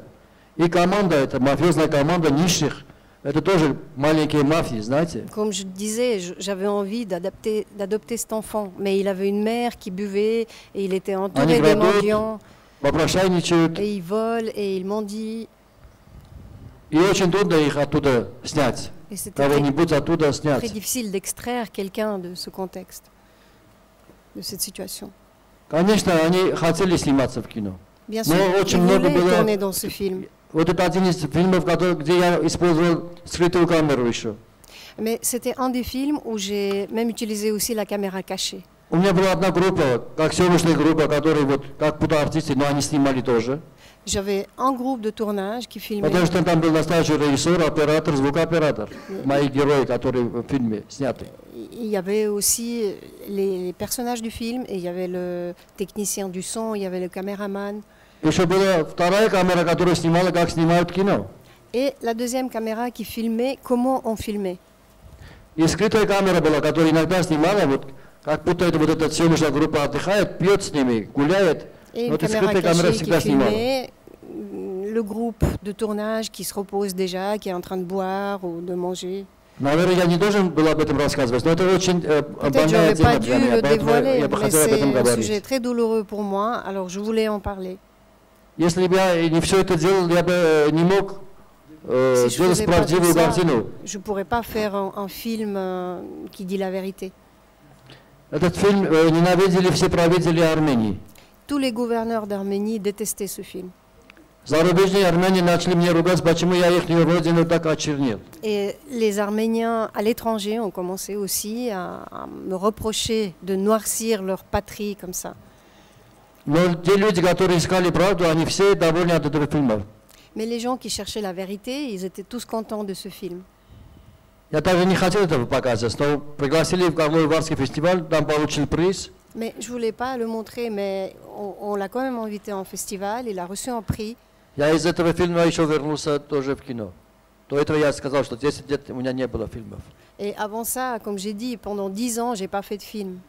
и команда, это мафиозная команда нищих. Это тоже маленькие мафии, знаете. Comme je disais, j'avais envie d'adopter cet enfant, mais il avait une mère qui buvait et il était entouré Они de крадут, mendiants попрошайничают, et il vole et il mendie. и очень трудно их оттуда снять. Et c'était Кого-нибудь оттуда très снять. difficile d'extraire quelqu'un de ce contexte, de cette situation. Конечно, они хотели сниматься в кино. Bien sûr, Но ils очень много voulaient было... tourner dans ce film. Вот это один из фильмов, где я использовал скрытую камеру еще. Mais c'était un des films où j'ai même utilisé aussi la caméra cachée. У меня была одна группа, как съемочная группа, которые вот как будто артисты, но они снимали тоже. J'avais un groupe de tournage qui filmait. Потому что там был настоящий режиссер, оператор, звукооператор. Мои герои, которые в фильме сняты. Il y avait aussi les personnages du film, et il y avait le technicien du son, il y avait le caméraman. Еще была вторая камера, которая снимала, как снимают кино. Et la deuxième caméra qui filmait comment on filmait. И скрытая камера была, которая иногда снимала, вот, как будто это вот эта съемочная группа отдыхает, пьет с ними, гуляет. Et Вот une и caméra скрытая камера cachée qui всегда снимала. filmait le groupe de tournage qui se repose déjà, qui est en train de boire ou de manger. Наверное, я не должен был об этом рассказывать, но это очень Peut-être je больная n'aurais pas тема dû для меня, le поэтому dévoiler, я бы mais хотел об этом c'est un говорить. sujet très douloureux pour moi, alors je voulais en parler. Если бы я не все это делал, я бы не мог Si je делать faisais pas tout правдивую ça, картину. je ne pourrais pas faire un film qui dit la vérité. Этот фильм ненавидели все правители Армении. Tous les gouverneurs d'Arménie détestaient ce film. Зарубежные армяне начали мне ругать, почему я их родину так очернил. Et les Arméniens à l'étranger ont commencé aussi à me reprocher de noircir leur patrie comme ça. Но те люди, которые искали правду, они все довольны от этого фильма. Mais les gens qui cherchaient la vérité, ils étaient tous contents de ce film. Я даже не хотел этого показывать, но пригласили в Карловый Варский фестиваль, там получил приз. Mais je ne voulais pas le montrer, mais on l'a quand même invité en festival, il a reçu un prix. Я из этого фильма еще вернулся тоже в кино. До этого я сказал, что 10 лет у меня не было фильмов. Et avant ça, comme j'ai dit, pendant 10 ans, je n'ai pas fait de film.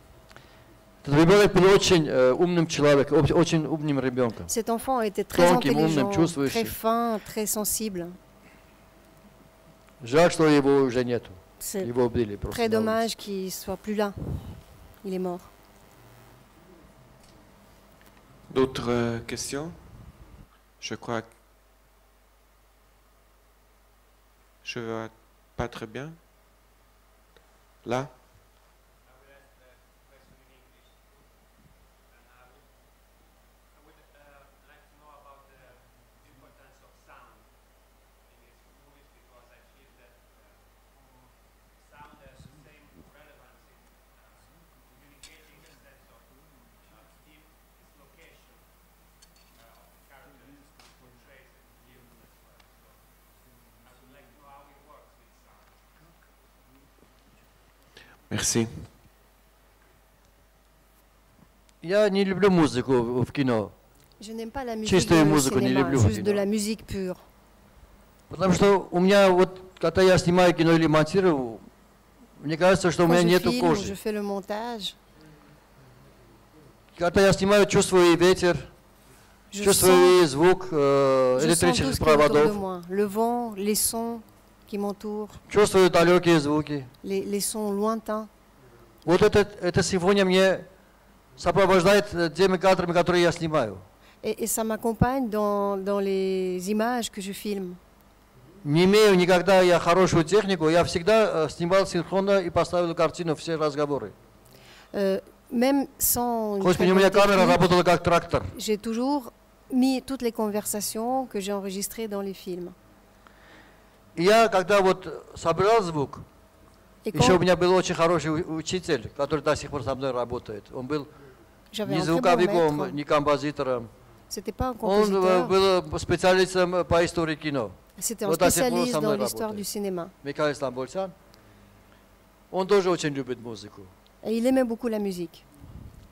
Этот ребенок был очень умным человеком, очень умным ребенком. Cet enfant était très Тонким, умным, intelligent, très чувствующим. fin, très sensible. Жаль, что его уже нету. C'est Его убили просто. très на улице. dommage qu'il ne soit plus là. Il est mort. D'autres questions? Je crois que je ne vois pas très bien. Là? Merci. Я не люблю музыку в кино, Je n'aime pas la musique Чистую dans le музыку не cinéma, люблю в juste de кино. la musique pure. потому что у меня вот, когда я снимаю кино или монтирую, мне кажется, что у Quand меня je нету filme, je кожи. fais le montage, Когда я снимаю, чувствую и ветер, je чувствую sens, и звук je sens tout электрических ce qui est autour de проводов, moi. Le vent, les sons qui m'entourent, чувствую далекие звуки. les sons lointains. Вот эта симфония мне сопровождает теми кадрами, которые я снимаю. Et ça m'accompagne dans les images que je filme. Не имею никогда я хорошую технику, я всегда снимал синхронно и поставил картину, все разговоры. Même sans une Хоть très у меня bonne камера technique, работала как трактор. j'ai toujours mis toutes les conversations que j'ai enregistrées dans les films. И я, когда вот собирал звук, Et еще у quand меня был очень хороший учитель, который до сих пор со мной работает. Он был j'avais не un très bon звуковиком, maître, не композитором. c'était pas un Он compositeur, был специалистом по истории кино. c'était un вот до сих пор spécialiste со dans мной l'histoire работает. du cinéma. Михаил Стамбульцян. Он тоже очень любит музыку. Et il aimait beaucoup la musique.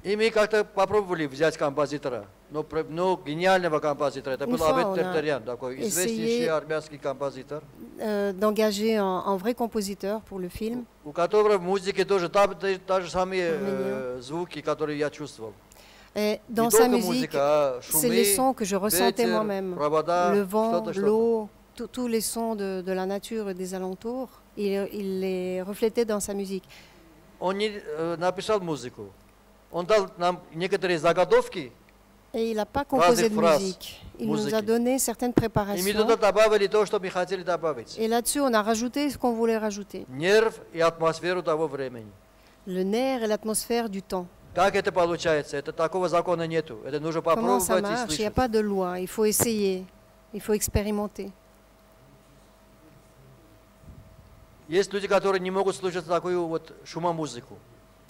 И мы как-то попробовали взять композитора, но гениального композитора. Это Une был fois, Абет on a Тертарян, такой essayé- известнейший армянский композитор, D'engager un vrai compositeur pour le film. у которого в музыке тоже та же самые звуки, которые я чувствовал. Et Не dans sa только musique, музыка, а c'est les шумы, sons que je ressentais ветер, moi-même. провода, Le vent, что-то. l'eau, tous les sons de la nature et des alentours, il les reflétait dans sa musique. Он не написал музыку. Он дал нам некоторые заготовки, Et il n'a pas composé de phrases, musique. Il nous musique. a donné certaines и мы préparations. туда добавили то, что мы хотели добавить. Et là-dessus, on a rajouté ce qu'on voulait rajouter. Нерв и атмосферу того времени. Le nerf et l'atmosphère du temps. Как это получается? Это такого закона нету. Это нужно Comment ça попробовать и marche? Il n'y a слышать. pas de loi. Il faut essayer. Il faut expérimenter. Есть люди, которые не могут слушать такую вот шумомузыку.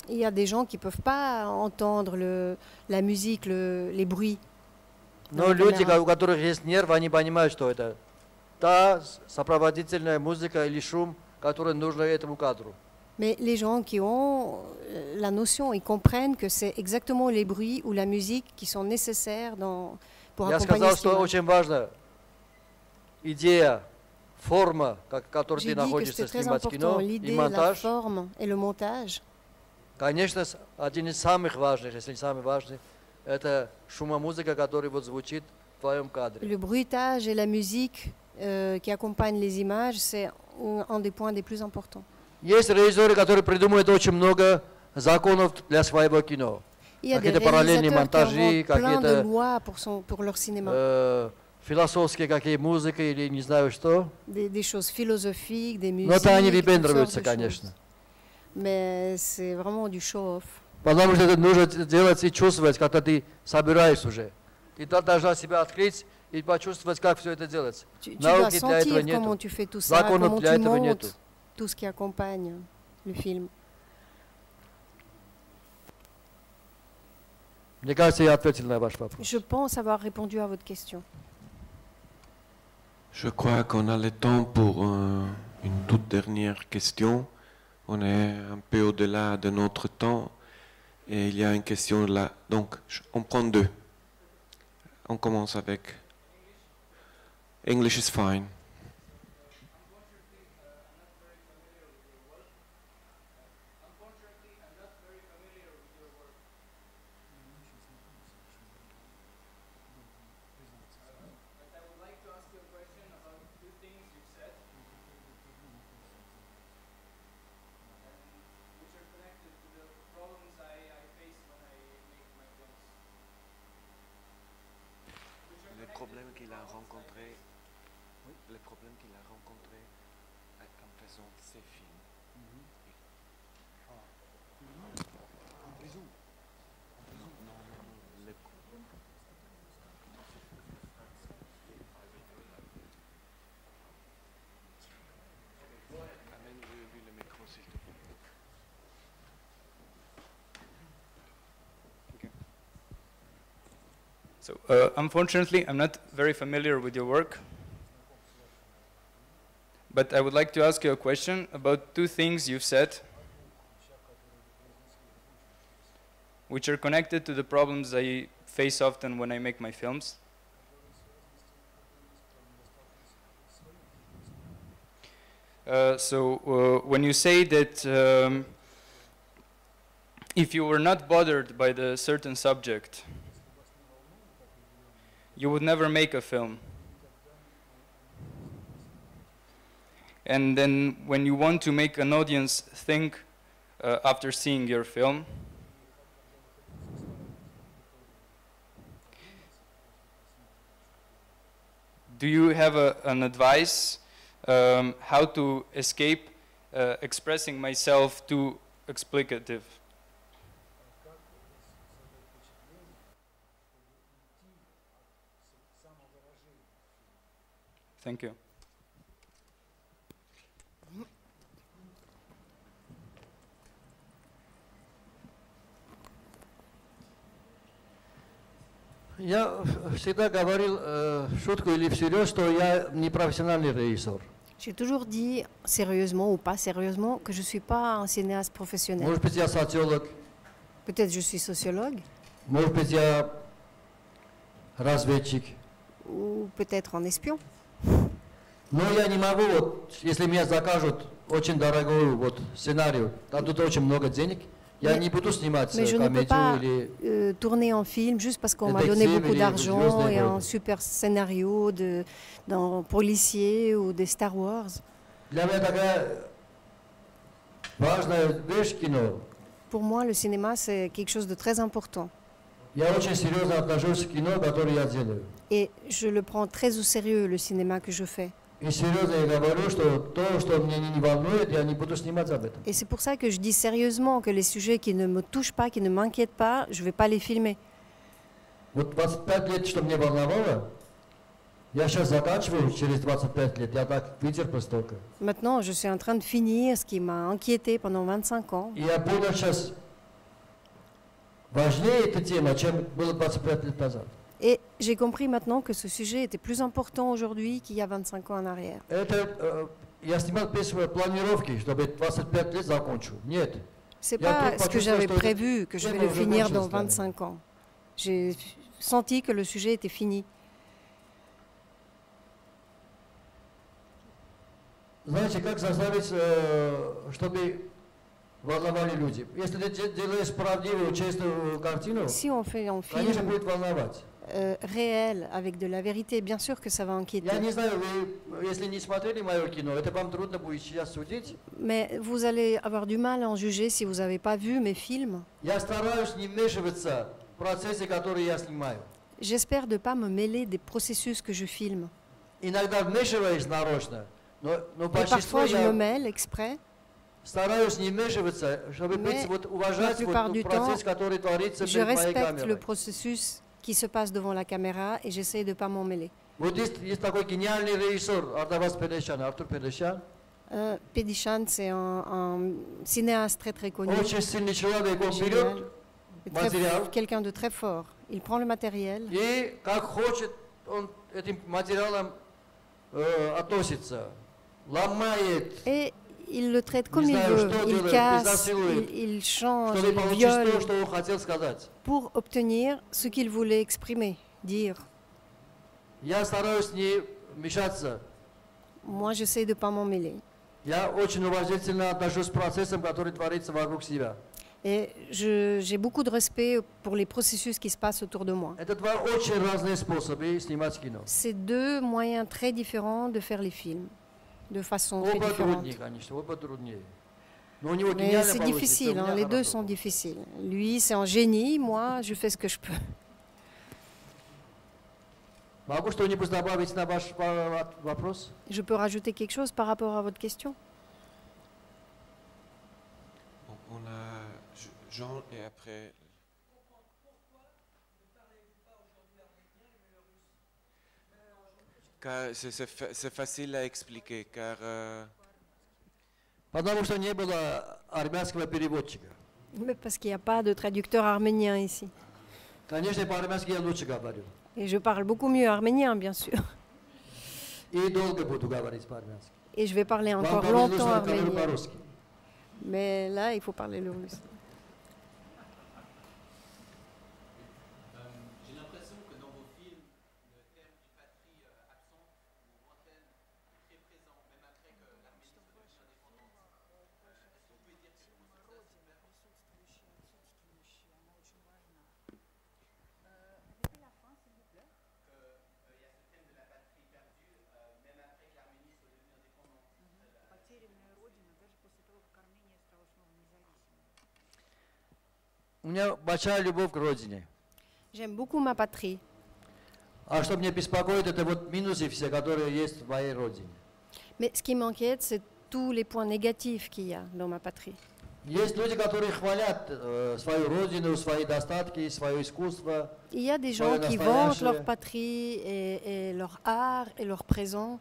Il y a des gens qui ne peuvent pas entendre la musique, les bruits. Но люди, у которых есть нерв, они понимают, что это та сопроводительная музыка или шум, который нужен этому кадру. Mais les gens qui ont la notion, ils comprennent que c'est exactement les bruits ou la musique qui sont nécessaires pour Я accompagner сказал, cette что image. очень важно идея, форма, в которой J'ai ты dit que находишься c'était très снимать кино, important, и l'idée, la монтаж. forme et le montage. Конечно, один из самых важных, если не самый важный, это шумомузыка, которая вот звучит в твоем кадре. Le bruitage et la musique qui accompagnent les images, c'est un des points des plus importants. Есть режиссеры, которые придумывают очень много законов для своего кино. Il y a des Какие-то параллельные réalisateurs qui монтажи, inventent plein de какие-то lois pour leur cinéma. философские какие музыки или не знаю что. Des choses philosophiques, des musiques. Но это они toutes sortes выпендриваются, de конечно. choses. Mais c'est vraiment du show-off. Потому что это нужно делать и чувствовать, когда ты собираешь уже. И ты должна себя открыть и почувствовать, как все это делается. Tu dois Науки для этого sentir comment нету. tu fais tout ça, Законов comment для tu этого нету. montes tout ce qui accompagne le film. Мне кажется, я ответил на ваш вопрос. Je pense avoir répondu à votre question. Je crois qu'on a le temps pour une toute dernière question. On est un peu au-delà de notre temps et il y a une question là. Donc, on prend deux. On commence avec English is fine. Les problèmes qu'il a rencontrés en faisant ces films. Amène-lui le micro, s'il te plaît. So, unfortunately, I'm not very familiar with your work, but I would like to ask you a question about two things you've said, which are connected to the problems I face often when I make my films. When you say that if you were not bothered by the certain subject, you would never make a film. And then when you want to make an audience think after seeing your film, do you have an advice how to escape expressing myself too explicative? Thank you. Я всегда говорил шутку или всерьез, что я не профессиональный режиссер. J'ai toujours dit, sérieusement ou pas sérieusement, que je ne suis pas un cinéaste professionnel. Может быть, я социолог, Peut-être je suis sociologue может быть, я разведчик. ou peut-être un espion. Но я не могу, вот, если меня закажут очень дорогой вот, сценарий, дадут очень много денег, я не буду снимать Mais je ne peux комедию pas или... tourner un film juste parce qu'on m'a Détective donné beaucoup или d'argent «Звездные et un войны». super scénario d'un policier ou des Star Wars. Для меня такая важная вещь кино. Pour moi, le cinéma, c'est quelque chose de très important. Я очень серьезно отношусь к кино, которое я делаю. Et je le prends très au sérieux, le cinéma que je fais. И серьезно я говорю, что то, что меня не волнует, я не буду снимать об этом. Et c'est pour ça que je dis sérieusement que les sujets qui ne me touchent pas, qui ne m'inquiètent pas, je ne vais pas les filmer. Вот 25 лет, что мне волновало, я сейчас заканчиваю, через 25 лет, я так вытерпел столько. Maintenant, je suis en train de finir ce qui m'a inquiété pendant 25 ans. И я понял сейчас, важнее эта тема, чем было 25 лет назад. Et j'ai compris maintenant que ce sujet était plus important aujourd'hui qu'il y a 25 ans en arrière. Я снимал без планировки, чтобы 25 лет закончу. Нет. C'est Я pas вдруг ce que почувствовал, j'avais что prévu, que je vais тема le уже finir dans кончилась для меня. 25 ans. J'ai senti que le sujet était fini. Знаете, как заставить, чтобы волновали люди? Если ты делаешь правдивую, честную картину, Si on fait un конечно, film будет волновать. réel, avec de la vérité, bien sûr que ça va inquiéter. Я не знаю, вы, если не смотрели мое кино, это вам трудно будет сейчас судить. Mais vous allez avoir du mal à en juger si vous n'avez pas vu mes films. Я стараюсь не вмешиваться в процессы, которые я снимаю. J'espère de ne pas me mêler des processus que je filme. Иногда вмешиваюсь нарочно, но Et большинство parfois, je me я mêle exprès, стараюсь не вмешиваться, чтобы mais уважать la plupart вот du процесс, temps, который творится je перед моей respecte камерой. le processus qui se passe devant la caméra et j'essaie de ne pas m'en mêler. Вот есть такой гениальный режиссер Артавас Педешян, Артур Педешян. Pedichan, c'est un cinéaste très très connu. Очень сильный человек, он Génial. берет Et материал quelqu'un de très fort. Il prend le matériel и как хочет он этим материалом относится, ломает, et il le traite comme Не il знаю, veut. что Il делает, casse, изнасилует, il change, чтобы il получить viole то, что он хотел сказать. pour obtenir ce qu'il voulait exprimer, dire. Я стараюсь не мешаться. Moi, j'essaie de ne pas m'en mêler. Я очень уважительно отношусь к процессам, которые творятся вокруг себя. Et j'ai beaucoup de respect pour les processus qui se passent autour de moi. Это два очень разные способы снимать кино. C'est deux moyens très différents de faire les films, de façon très Оба différente. труднее, конечно, оба труднее. Но у него Mais гениально c'est получится, difficile, у hein, меня les deux хорошо. sont difficiles. Lui, c'est un génie, moi, je fais ce que je peux. Могу что-нибудь добавить на ваш вопрос? Je peux rajouter quelque chose par rapport à votre question? On a Jean et après. Car c'est facile à expliquer, car Потому что не было армянского переводчика. Mais parce qu'il n'y a pas de traducteur arménien ici. Конечно, по-армянски я лучше говорю. Et je parle beaucoup mieux arménien, bien sûr. И долго буду говорить по-армянски. Et je vais parler Вам encore повезло, longtemps что я говорю arménien. по-русски. Mais là, il faut parler le russe. J'ai l'impression que dans vos films, le thème du patrie absente ou lointaine est très présent, même après que l'Arménie soit devenue indépendante. Est-ce que vous pouvez dire quelque chose sur ça, s'il vous plaît? Il y a ce thème de la patrie perdue, même après que l'Arménie soit devenue indépendante. У меня большая любовь к родине. J'aime beaucoup ma patrie. А что меня беспокоит, это вот минусы все, которые есть в моей родине. Mais ce qui m'inquiète, c'est tous les points négatifs qu'il y a dans ma patrie. Есть люди, которые хвалят свою родину, свои достатки, свое искусство. Il y a des gens qui vantent leur patrie et leur art et leur présent.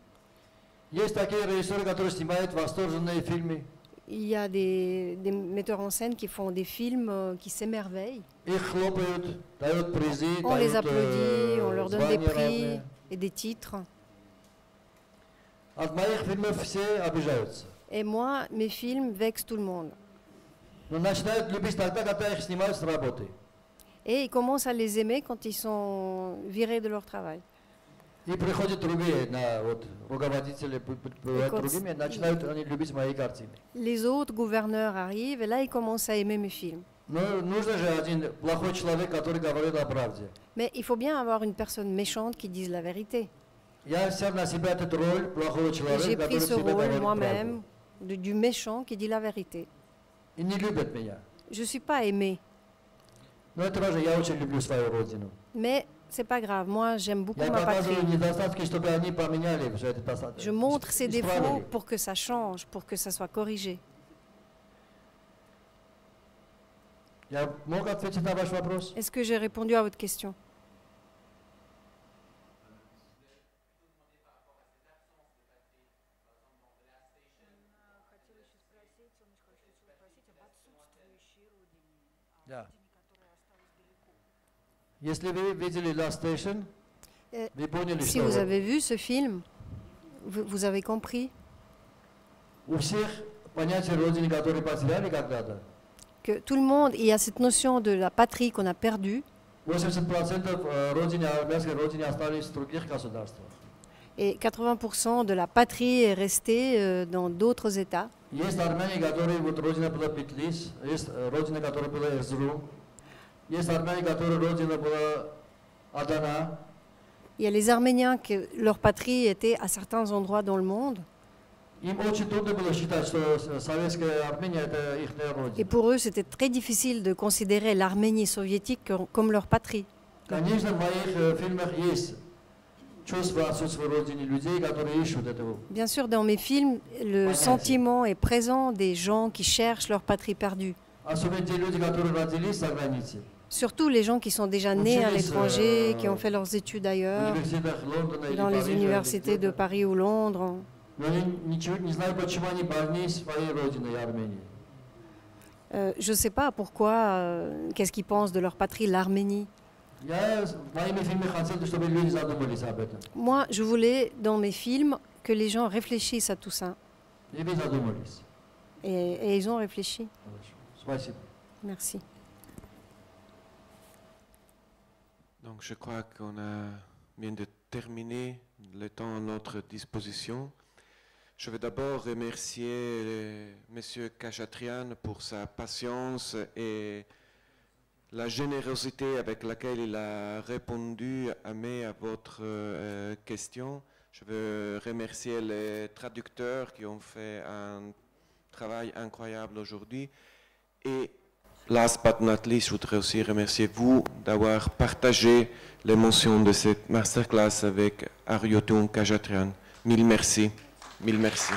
Есть такие режиссеры, которые снимают восторженные фильмы. Il y a des metteurs en scène qui font des films qui s'émerveillent. Их хлопают, дают призы, On les дают applaudit, on leur donne des звания prix разные. et des titres. От моих фильмов все обижаются. Et moi, mes films vexent tout le monde. Но начинают любить тогда, когда их снимают с работы. Et ils commencent à les aimer quand ils sont virés de leur travail. И приходят другие, вот, руководители бывают quand другими, начинают они любить мои картины. Les autres gouverneurs arrivent et là, ils commencent à aimer mes films. Но нужно же один плохой человек, который говорит о правде. Mais il faut bien avoir une personne méchante qui dise la vérité. Я взял на себя эту роль плохого Et j'ai человека, pris который ce всегда rôle говорит moi-même правду. du méchant qui dit la vérité. И не любят меня. Je ne suis pas aimée, Но это важно, я очень люблю свою родину. mais c'est pas grave. Moi, j'aime beaucoup Я ma показываю patrie. недостатки, чтобы они поменяли все это. Je montre ses défauts исправили. pour que ça change, pour que ça soit corrigé. Я мог ответить на ваш вопрос? Est-ce que j'ai répondu à votre question? Да. Если вы видели Last Station, вы поняли, Si что vous avez vu ce film, vous avez compris у всех понятие родины, которые потеряли когда-то, que tout le monde, il y a cette notion de la patrie qu'on a perdue, 80% родины, армянской родины остались в других государствах. et 80% de la patrie est restée dans d'autres États. Есть армяне, которые вот родина была Петлис, есть родина, которая была Эрзурум, есть армяне, которые родина была Адана. Il y a les Arméniens que leur patrie était à certains endroits dans le monde. Им очень трудно было считать, что советская Армения это их родина. Et pour eux, c'était très difficile de considérer l'Arménie soviétique comme leur patrie. Конечно, в моих фильмах есть чувство отсутствия родины людей, которые ищут этого. Bien sûr, dans mes films, le sentiment est présent des gens qui cherchent leur patrie perdue. Особенно те люди, которые родились за границей. Surtout les gens qui sont déjà nés à l'étranger, qui ont fait leurs études ailleurs, dans les universités de Paris ou Londres. Но они ничего не знают, почему они больны своей родиной Армении. Je ne sais pas pourquoi, qu'est-ce qu'ils pensent de leur patrie, l'Arménie. Я в моими фильмах хотел, чтобы люди задумались об этом. Moi, je voulais, dans mes films, que les gens réfléchissent à tout ça. И вы задумались. Et ils ont réfléchi. Спасибо. Merci. Donc je crois qu'on a bien de terminer le temps à notre disposition. Je veux d'abord remercier M. Khachatryan pour sa patience et la générosité avec laquelle il a répondu à votre question. Je veux remercier les traducteurs qui ont fait un travail incroyable aujourd'hui. Et last but not least, je voudrais aussi remercier vous d'avoir partagé l'émotion de cette masterclass avec Aryotun Khachatryan. Mille merci. Mille merci.